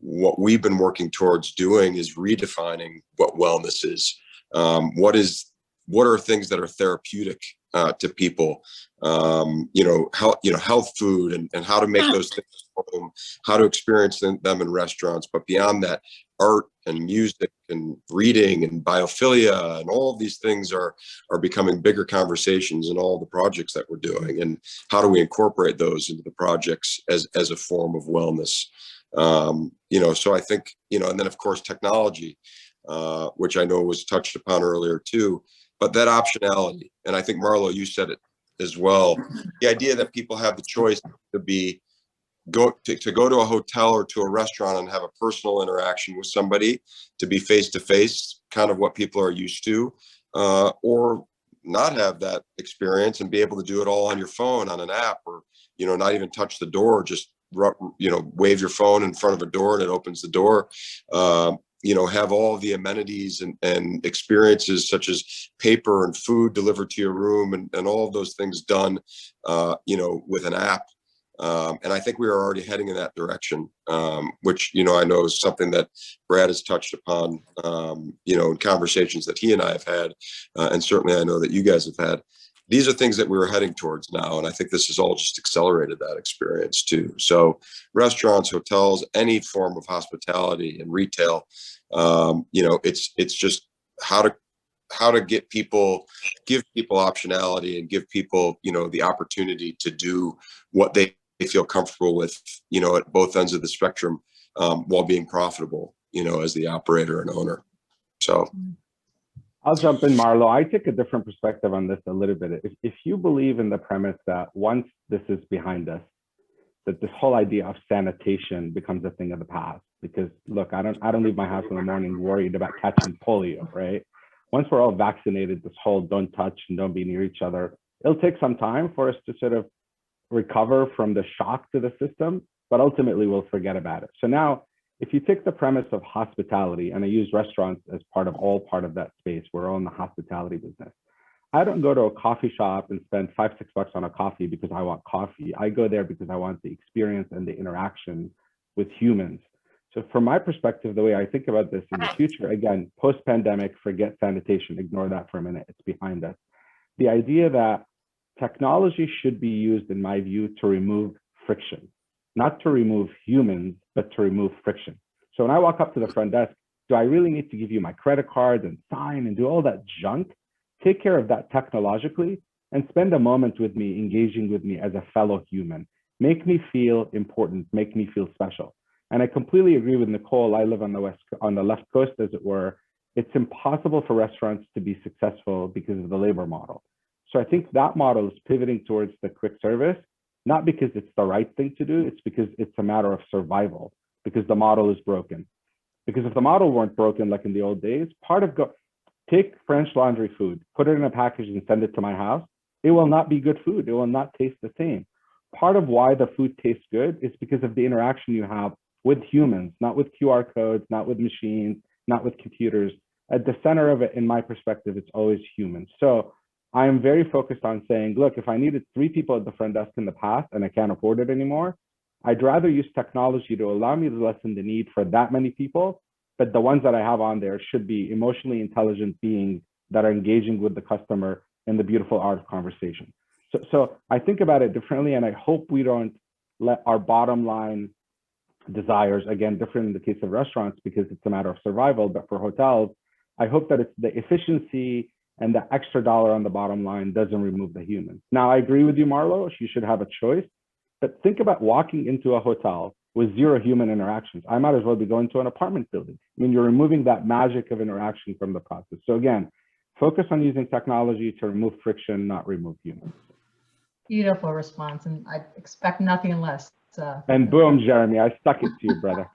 what we've been working towards doing is redefining what wellness is. What are things that are therapeutic to people, health food and how to make those things at home, how to experience them in restaurants. But beyond that, art and music and reading and biophilia and all of these things are becoming bigger conversations in all the projects that we're doing. And how do we incorporate those into the projects as a form of wellness? So I think, and then of course technology, which I know was touched upon earlier too, but that optionality. And I think Marlo, you said it as well. The idea that people have the choice to go to a hotel or to a restaurant and have a personal interaction with somebody, to be face to face, kind of what people are used to, or not have that experience and be able to do it all on your phone, on an app, or not even touch the door, just wave your phone in front of a door and it opens the door. Have all the amenities and experiences such as paper and food delivered to your room and all of those things done, with an app. And I think we are already heading in that direction, which, I know is something that Brad has touched upon, in conversations that he and I have had. And certainly I know that you guys have had. These are things that we were heading towards now. And I think this has all just accelerated that experience too. So restaurants, hotels, any form of hospitality and retail, it's just how to give people optionality and give people, the opportunity to do what they feel comfortable with, at both ends of the spectrum, while being profitable, as the operator and owner. So. I'll jump in, Marlo. I take a different perspective on this a little bit. If you believe in the premise that once this is behind us, that this whole idea of sanitation becomes a thing of the past, because look, I don't leave my house in the morning worried about catching polio, right? Once we're all vaccinated, this whole don't touch and don't be near each other, it'll take some time for us to sort of recover from the shock to the system, but ultimately we'll forget about it. So now, if you take the premise of hospitality, and I use restaurants as part of that space, we're all in the hospitality business. I don't go to a coffee shop and spend $5-6 on a coffee because I want coffee. I go there because I want the experience and the interaction with humans. So from my perspective, the way I think about this in the future, again, post-pandemic, forget sanitation, ignore that for a minute, it's behind us. The idea that technology should be used, in my view, to remove friction. Not to remove humans, but to remove friction. So when I walk up to the front desk, do I really need to give you my credit card and sign and do all that junk? Take care of that technologically and spend a moment with me, engaging with me as a fellow human. Make me feel important, make me feel special. And I completely agree with Nicole. I live on the left coast, as it were. It's impossible for restaurants to be successful because of the labor model. So I think that model is pivoting towards the quick service, not because it's the right thing to do, it's because it's a matter of survival, because the model is broken. Because if the model weren't broken like in the old days, take French Laundry food, put it in a package and send it to my house, it will not be good food. It will not taste the same. Part of why the food tastes good is because of the interaction you have with humans, not with QR codes, not with machines, not with computers. At the center of it, in my perspective, it's always humans. So I am very focused on saying, look, if I needed 3 people at the front desk in the past and I can't afford it anymore, I'd rather use technology to allow me to lessen the need for that many people. But the ones that I have on there should be emotionally intelligent beings that are engaging with the customer in the beautiful art of conversation. So I think about it differently, and I hope we don't let our bottom line desires, again, different in the case of restaurants because it's a matter of survival, but for hotels, I hope that it's the efficiency and the extra dollar on the bottom line doesn't remove the humans. Now, I agree with you, Marlo, you should have a choice, but think about walking into a hotel with 0 human interactions. I might as well be going to an apartment building. I mean, you're removing that magic of interaction from the process. So again, focus on using technology to remove friction, not remove humans. Beautiful response, and I expect nothing less. And boom, Jeremy, I stuck it to you, brother.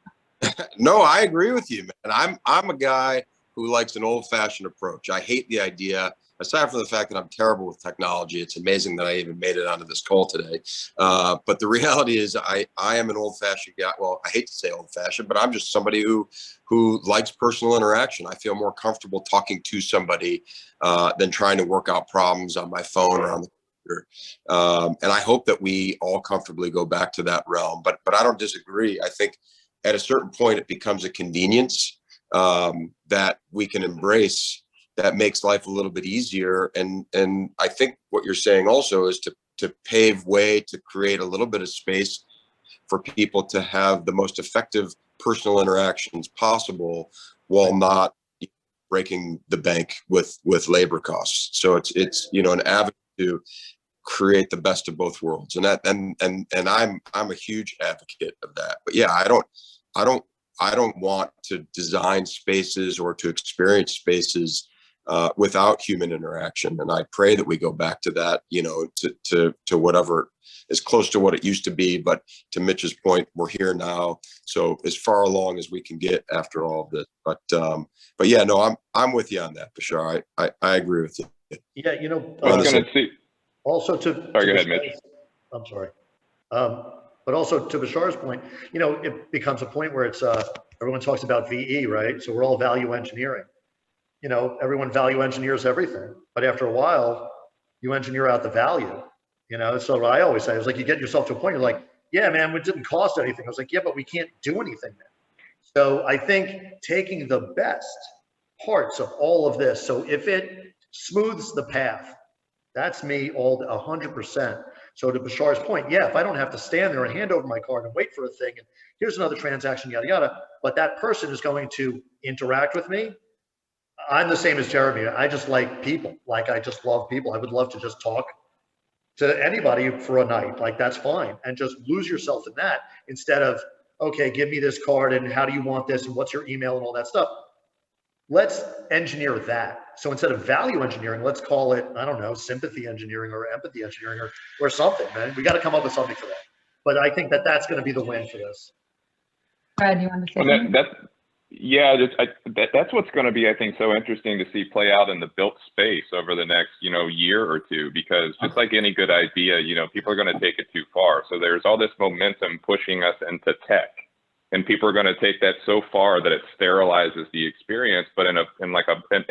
No, I agree with you, man. I'm a guy who likes an old-fashioned approach. I hate the idea, aside from the fact that I'm terrible with technology. It's amazing that I even made it onto this call today. But the reality is I am an old-fashioned guy. Well, I hate to say old-fashioned, but I'm just somebody who likes personal interaction. I feel more comfortable talking to somebody than trying to work out problems on my phone or on the computer. And I hope that we all comfortably go back to that realm. But I don't disagree. I think at a certain point, it becomes a convenience that we can embrace that makes life a little bit easier. And I think what you're saying also is to pave way to create a little bit of space for people to have the most effective personal interactions possible while not breaking the bank with labor costs. So it's an avenue to create the best of both worlds, and I'm a huge advocate of that. But yeah, I don't want to design spaces or to experience spaces without human interaction. And I pray that we go back to that, to whatever is close to what it used to be. But to Mitch's point, we're here now, so as far along as we can get after all of this. But yeah, no, I'm with you on that, Bashar. I agree with you. Yeah, I was going to see. Also Sorry, go ahead, Mitch. I'm sorry. But also to Bashar's point, it becomes a point where it's everyone talks about VE, right? So we're all value engineering. Everyone value engineers everything, but after a while, you engineer out the value. So what I always say is like, you get yourself to a point, you're like, yeah, man, it didn't cost anything. I was like, yeah, but we can't do anything now. So I think taking the best parts of all of this. So if it smooths the path, that's me all 100%. So to Bashar's point, yeah, if I don't have to stand there and hand over my card and wait for a thing, and here's another transaction, yada, yada, but that person is going to interact with me. I'm the same as Jeremy. I just like people. Like, I just love people. I would love to just talk to anybody for a night. Like, that's fine. And just lose yourself in that instead of, okay, give me this card and how do you want this and what's your email and all that stuff. Let's engineer that. So instead of value engineering, let's call it, I don't know, sympathy engineering or empathy engineering or something, man. We got to come up with something for that. But I think that's going to be the win for this. Brad, you want to say something? That's what's going to be, I think, so interesting to see play out in the built space over the next, year or two, because just like any good idea, people are going to take it too far. So there's all this momentum pushing us into tech, and people are going to take that so far that it sterilizes the experience. But in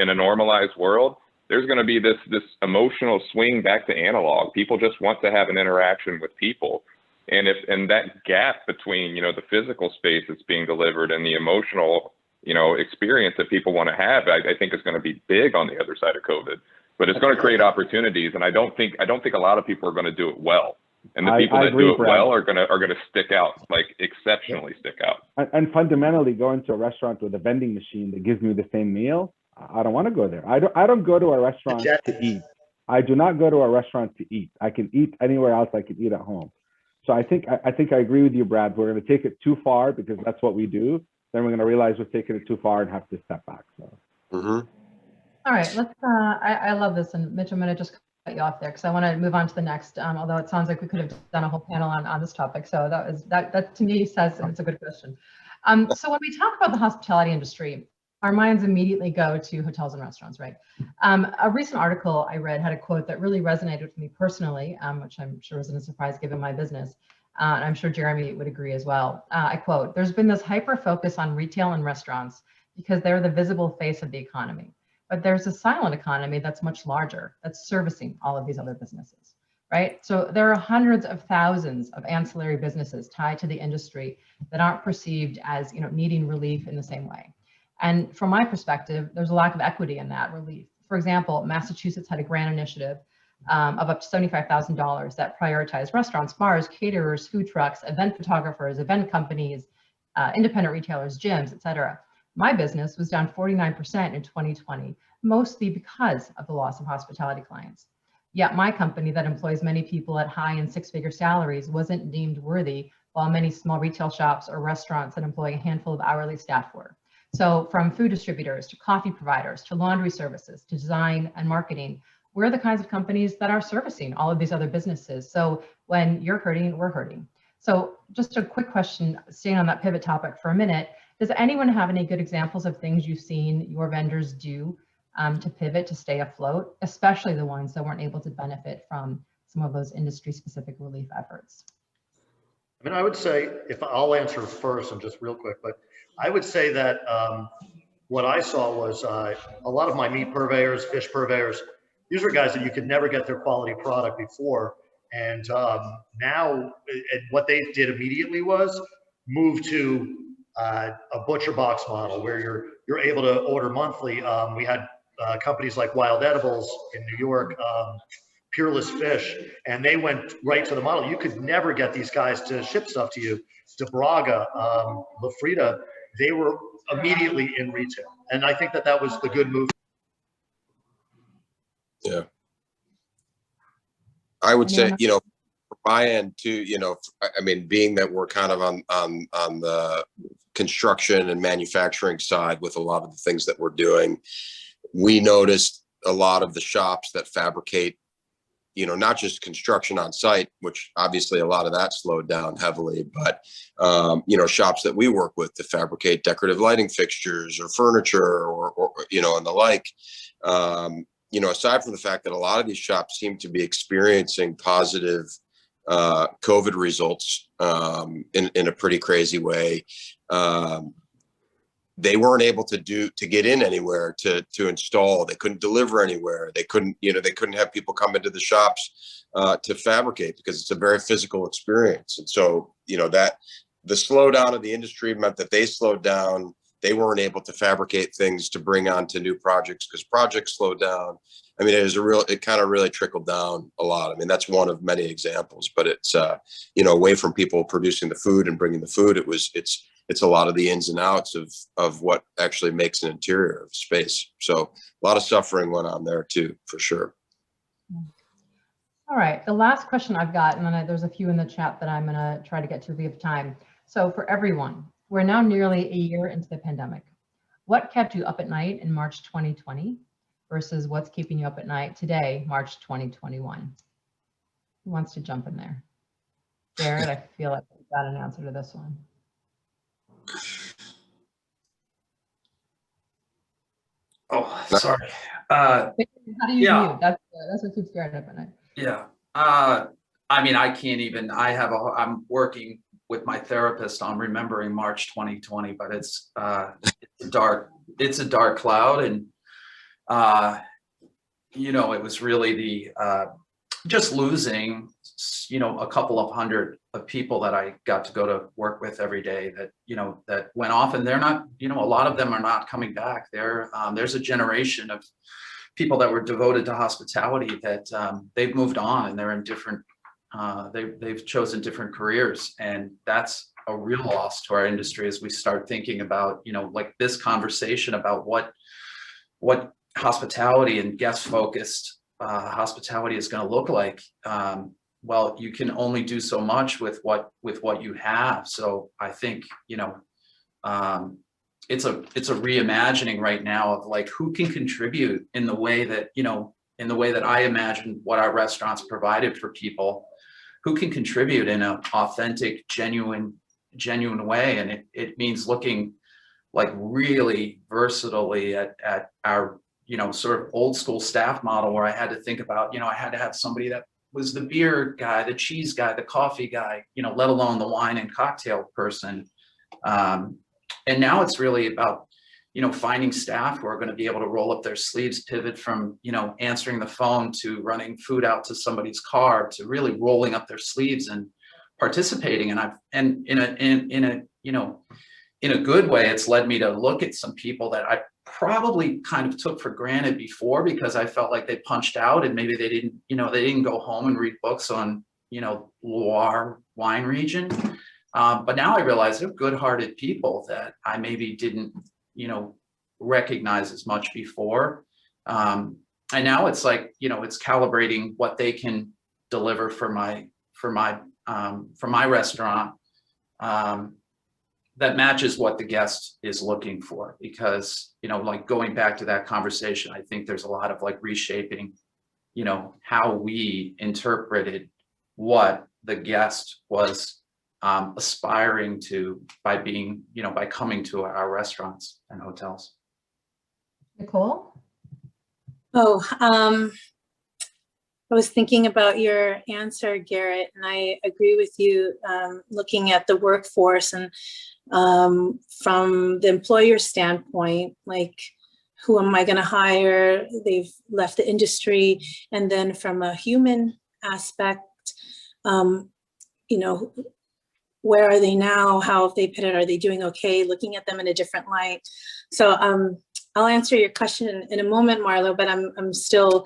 a normalized world, there's going to be this emotional swing back to analog. People just want to have an interaction with people. And that gap between, the physical space that's being delivered and the emotional, experience that people want to have, I think is going to be big on the other side of COVID. But it's going to create opportunities, and I don't think a lot of people are going to do it well. And the people that do it well are going to stick out, like exceptionally stick out. And fundamentally, going to a restaurant with a vending machine that gives me the same meal, I don't want to go there. I don't go to a restaurant to eat. I do not go to a restaurant to eat. I can eat anywhere else. I can eat at home. So I think I agree with you, Brad. We're going to take it too far because that's what we do. Then we're going to realize we're taking it too far and have to step back. So. All right, let's. I love this, and Mitch, I'm going to just cut you off there because I want to move on to the next. Although it sounds like we could have done a whole panel on this topic, so that to me says it's a good question. So when we talk about the hospitality industry, our minds immediately go to hotels and restaurants, right? A recent article I read had a quote that really resonated with me personally, which I'm sure isn't a surprise given my business. And I'm sure Jeremy would agree as well. I quote, "There's been this hyper focus on retail and restaurants because they're the visible face of the economy. But there's a silent economy that's much larger, that's servicing all of these other businesses, right? So there are hundreds of thousands of ancillary businesses tied to the industry that aren't perceived as needing relief in the same way. And from my perspective, there's a lack of equity in that relief. For example, Massachusetts had a grant initiative of up to $75,000 that prioritized restaurants, bars, caterers, food trucks, event photographers, event companies, independent retailers, gyms, et cetera. My business was down 49% in 2020, mostly because of the loss of hospitality clients. Yet my company that employs many people at high and six-figure salaries wasn't deemed worthy, while many small retail shops or restaurants that employ a handful of hourly staff were. So from food distributors to coffee providers to laundry services to design and marketing, we're the kinds of companies that are servicing all of these other businesses. So when you're hurting, we're hurting. So just a quick question, staying on that pivot topic for a minute, does anyone have any good examples of things you've seen your vendors do to pivot, to stay afloat, especially the ones that weren't able to benefit from some of those industry-specific relief efforts? I mean, I would say, if I'll answer first and just real quick, but I would say that what I saw was a lot of my meat purveyors, fish purveyors, these are guys that you could never get their quality product before. And now what they did immediately was move to a butcher box model where you're able to order monthly. We had companies like Wild Edibles in New York, Peerless Fish, and they went right to the model. You could never get these guys to ship stuff to you. De Braga, La Frida, they were immediately in retail. And I think that that was the good move. Yeah. I would say, Anyone you know, from my end too, you know, I mean, being that we're kind of on the construction and manufacturing side with a lot of the things that we're doing, we noticed a lot of the shops that fabricate, you know, not just construction on site, which obviously a lot of that slowed down heavily, but, you know, shops that we work with to fabricate decorative lighting fixtures or furniture or you know, and the like. You know, aside from the fact that a lot of these shops seem to be experiencing positive COVID results in a pretty crazy way, they weren't able to get in anywhere to install. They couldn't deliver anywhere. They couldn't, you know, they couldn't have people come into the shops to fabricate because it's a very physical experience. And so, you know, that the slowdown of the industry meant that they slowed down. They weren't able to fabricate things to bring on to new projects because projects slowed down. I mean, it kind of really trickled down a lot. I mean, that's one of many examples, but it's, you know, away from people producing the food and bringing the food, it's a lot of the ins and outs of what actually makes an interior of space. So a lot of suffering went on there too, for sure. All right, the last question I've got, and then there's a few in the chat that I'm gonna try to get to if we have time. So for everyone, we're now nearly a year into the pandemic. What kept you up at night in March 2020 versus what's keeping you up at night today, March 2021? Who wants to jump in there? Garrett, I feel like we've got an answer to this one. Oh, sorry. How do you Yeah. mute? That's what keeps Garrett up at night. Yeah. I mean, I can't even, I'm working with my therapist on remembering March 2020, but it's a dark cloud. And, you know, it was really the, just losing, you know, a couple of hundred of people that I got to go to work with every day that, you know, that went off, and they're not, you know, a lot of them are not coming back. There's a generation of people that were devoted to hospitality that they've moved on and they're in different, they've chosen different careers. And that's a real loss to our industry as we start thinking about, you know, like this conversation about what hospitality and guest focused hospitality is going to look like. Well, you can only do so much with what you have. So I think, you know, it's a reimagining right now of like who can contribute in the way that, you know, in the way that I imagine what our restaurants provided for people, who can contribute in an authentic, genuine way. And it means looking like really versatilely at our, you know, sort of old school staff model where I had to think about, you know, I had to have somebody that was the beer guy, the cheese guy, the coffee guy, you know, let alone the wine and cocktail person. And now it's really about, you know, finding staff who are going to be able to roll up their sleeves, pivot from, you know, answering the phone to running food out to somebody's car to really rolling up their sleeves and participating. And in a you know, in a good way, it's led me to look at some people that I probably kind of took for granted before because I felt like they punched out and maybe they didn't, you know, they didn't go home and read books on, you know, Loire wine region. But now I realize they're good-hearted people that I maybe didn't, you know, recognize as much before. And now it's like, you know, it's calibrating what they can deliver for my restaurant that matches what the guest is looking for. Because, you know, like going back to that conversation, I think there's a lot of like reshaping, you know, how we interpreted what the guest was aspiring to by being, you know, by coming to our restaurants and hotels. Nicole? Oh, I was thinking about your answer, Garrett, and I agree with you, looking at the workforce and from the employer standpoint, like, who am I going to hire? They've left the industry. And then from a human aspect, you know, where are they now? How have they pivoted? Are they doing okay? Looking at them in a different light. So I'll answer your question in a moment, Marlo, but I'm still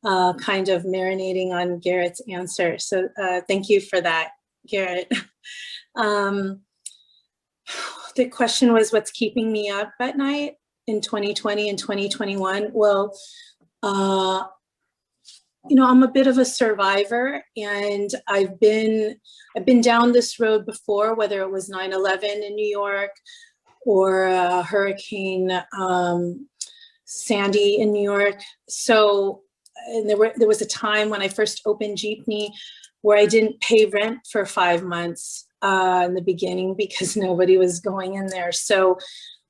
kind of marinating on Garrett's answer. So thank you for that, Garrett. The question was, what's keeping me up at night in 2020 and 2021? Well, you know, I'm a bit of a survivor, and I've been down this road before, whether it was 9/11 in New York or Hurricane Sandy in New York. So, and there was a time when I first opened Jeepney where I didn't pay rent for 5 months in the beginning because nobody was going in there. So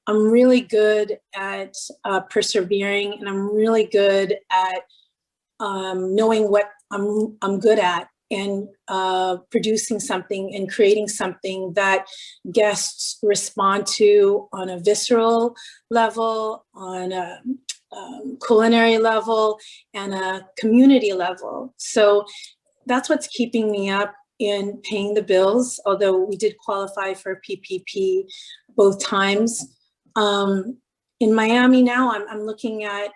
I'm really good at persevering, and I'm really good at knowing what I'm good at, and producing something and creating something that guests respond to on a visceral level, on a culinary level, and a community level. So that's what's keeping me up in paying the bills, although we did qualify for PPP both times. In Miami now, I'm looking at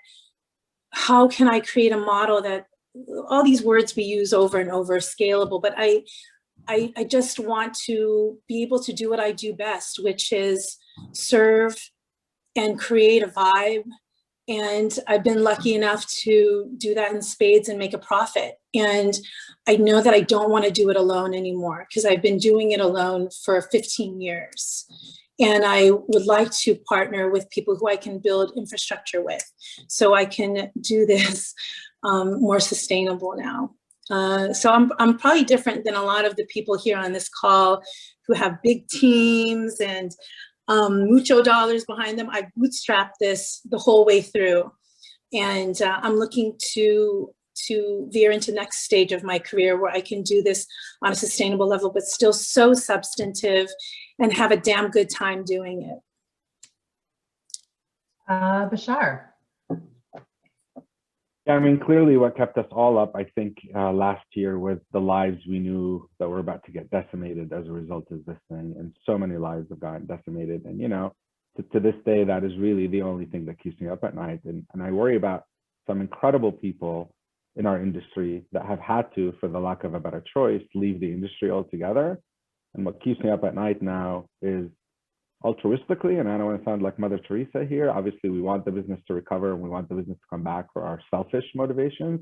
how can I create a model that, all these words we use over and over, scalable, but I just want to be able to do what I do best, which is serve and create a vibe. And I've been lucky enough to do that in spades and make a profit. And I know that I don't want to do it alone anymore, because I've been doing it alone for 15 years. And I would like to partner with people who I can build infrastructure with, so I can do this more sustainable now. So I'm probably different than a lot of the people here on this call who have big teams and mucho dollars behind them. I bootstrapped this the whole way through, and I'm looking to veer into the next stage of my career where I can do this on a sustainable level, but still so substantive and have a damn good time doing it. Bashar. Yeah, I mean, clearly what kept us all up, I think, last year was the lives we knew that were about to get decimated as a result of this thing. And so many lives have gotten decimated. And, you know, to this day, that is really the only thing that keeps me up at night. And I worry about some incredible people in our industry that have had to, for the lack of a better choice, leave the industry altogether. And what keeps me up at night now is altruistically, and I don't want to sound like Mother Teresa here, obviously we want the business to recover and we want the business to come back for our selfish motivations,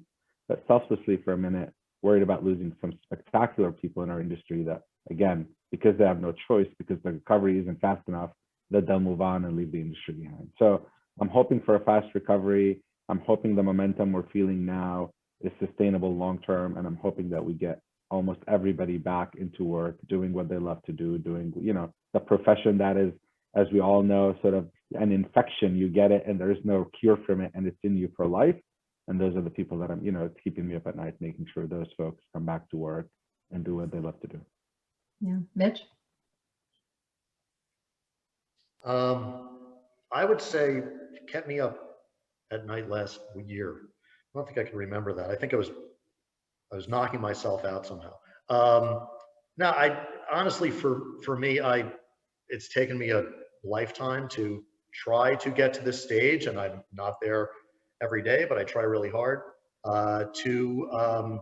but selflessly for a minute, worried about losing some spectacular people in our industry that, again, because they have no choice, because the recovery isn't fast enough, that they'll move on and leave the industry behind. So I'm hoping for a fast recovery. I'm hoping the momentum we're feeling now is sustainable long-term, and I'm hoping that we get almost everybody back into work, doing what they love to do, doing, you know, the profession that is, as we all know, sort of an infection. You get it and there is no cure from it, and it's in you for life. And those are the people that I'm, you know, it's keeping me up at night, making sure those folks come back to work and do what they love to do. Yeah, Mitch? I would say it kept me up at night last year. I don't think I can remember that. I think I was knocking myself out somehow. No, I honestly, for me, it's taken me a lifetime to try to get to this stage, and I'm not there every day, but I try really hard to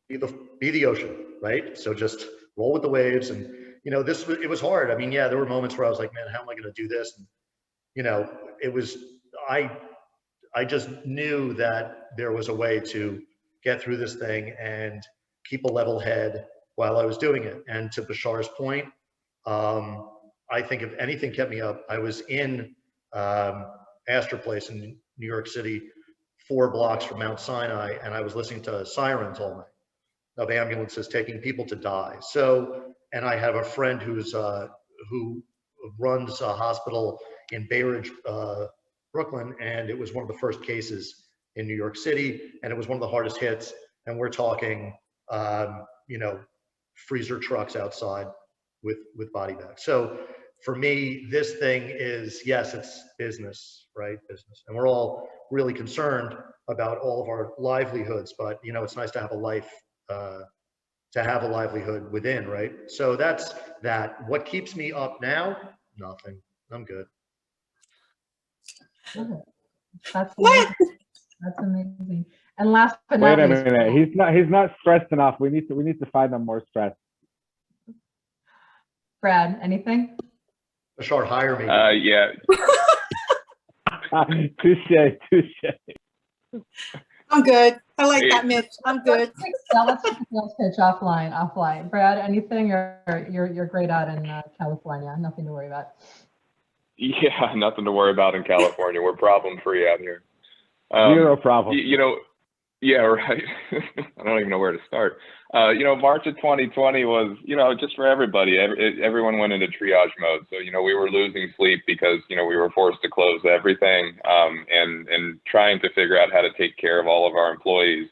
be the ocean, right? So just roll with the waves, and you know, it was hard. I mean, yeah, there were moments where I was like, man, how am I going to do this? And, you know, it was I just knew that there was a way to get through this thing and keep a level head while I was doing it. And to Bashar's point, I think if anything kept me up, I was in Astor Place in New York City, 4 blocks from Mount Sinai, and I was listening to sirens all night of ambulances taking people to die. So, and I have a friend who runs a hospital in Bay Ridge, Brooklyn, and it was one of the first cases in New York City, and it was one of the hardest hits. And we're talking, you know, freezer trucks outside with body bags. So for me, this thing is, yes, it's business, right? Business, and we're all really concerned about all of our livelihoods. But you know, it's nice to have a life, to have a livelihood within, right? So that's that. What keeps me up now? Nothing. I'm good. Love it. That's amazing. That's amazing. And last but Wait not a least, minute. He's not stressed enough. We need to find him more stress. Brad, anything? Bashar, hire me. Yeah. Touche. I'm good. I like that, Mitch. I'm good. Let's take the sales pitch offline. Brad, anything? You're great out in California. Nothing to worry about. Yeah, nothing to worry about in California. We're problem free out here. Zero problem. Yeah, right. I don't even know where to start. March of 2020 was, just for everybody. Everyone went into triage mode. So, we were losing sleep because, we were forced to close everything and trying to figure out how to take care of all of our employees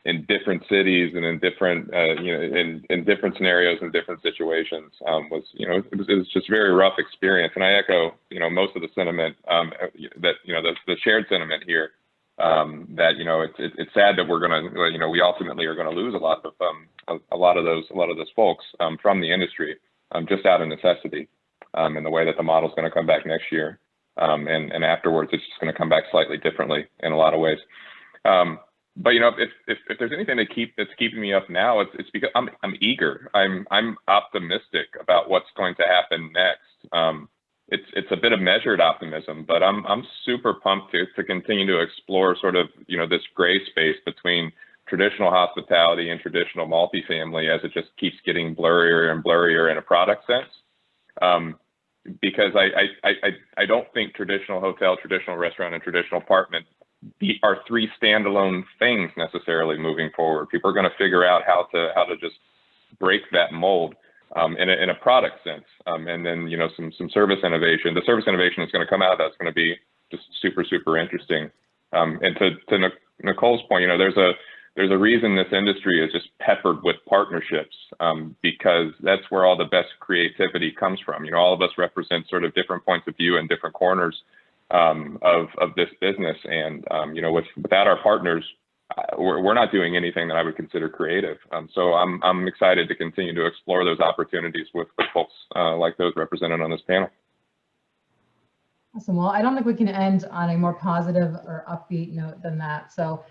in different cities and in different, in different scenarios and different situations it was just a very rough experience. And I echo, most of the sentiment that, the shared sentiment here. That it's sad that we're gonna we ultimately are gonna lose a lot of those folks from the industry just out of necessity in the way that the model's going to come back next year and afterwards it's just going to come back slightly differently in a lot of ways. But if there's anything that's keeping me up now, it's because I'm eager. I'm optimistic about what's going to happen next. It's a bit of measured optimism, but I'm super pumped to continue to explore sort of, this gray space between traditional hospitality and traditional multifamily as it just keeps getting blurrier and blurrier in a product sense. Because I don't think traditional hotel, traditional restaurant, and traditional apartment are three standalone things necessarily moving forward. People are going to figure out how to just break that mold. In a product sense, and then some service innovation. The service innovation that's going to come out of that's going to be just super interesting. And to Nicole's point, there's a reason this industry is just peppered with partnerships because that's where all the best creativity comes from. All of us represent sort of different points of view and different corners of this business, and without our partners, we're not doing anything that I would consider creative. So I'm excited to continue to explore those opportunities with folks like those represented on this panel. Awesome. Well, I don't think we can end on a more positive or upbeat note than that. So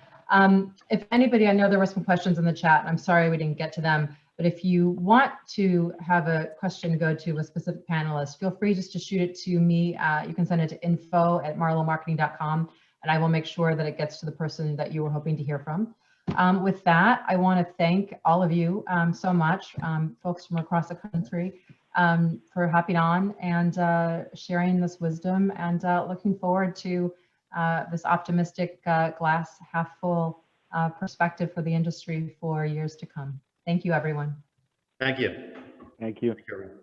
if anybody, I know there were some questions in the chat, and I'm sorry we didn't get to them, but if you want to have a question go to a specific panelist, feel free just to shoot it to me. You can send it to info@marlomarketing.com. and I will make sure that it gets to the person that you were hoping to hear from. With that, I want to thank all of you so much, folks from across the country, for hopping on and sharing this wisdom, and looking forward to this optimistic glass half full perspective for the industry for years to come. Thank you, everyone. Thank you. Thank you. Thank you, everyone.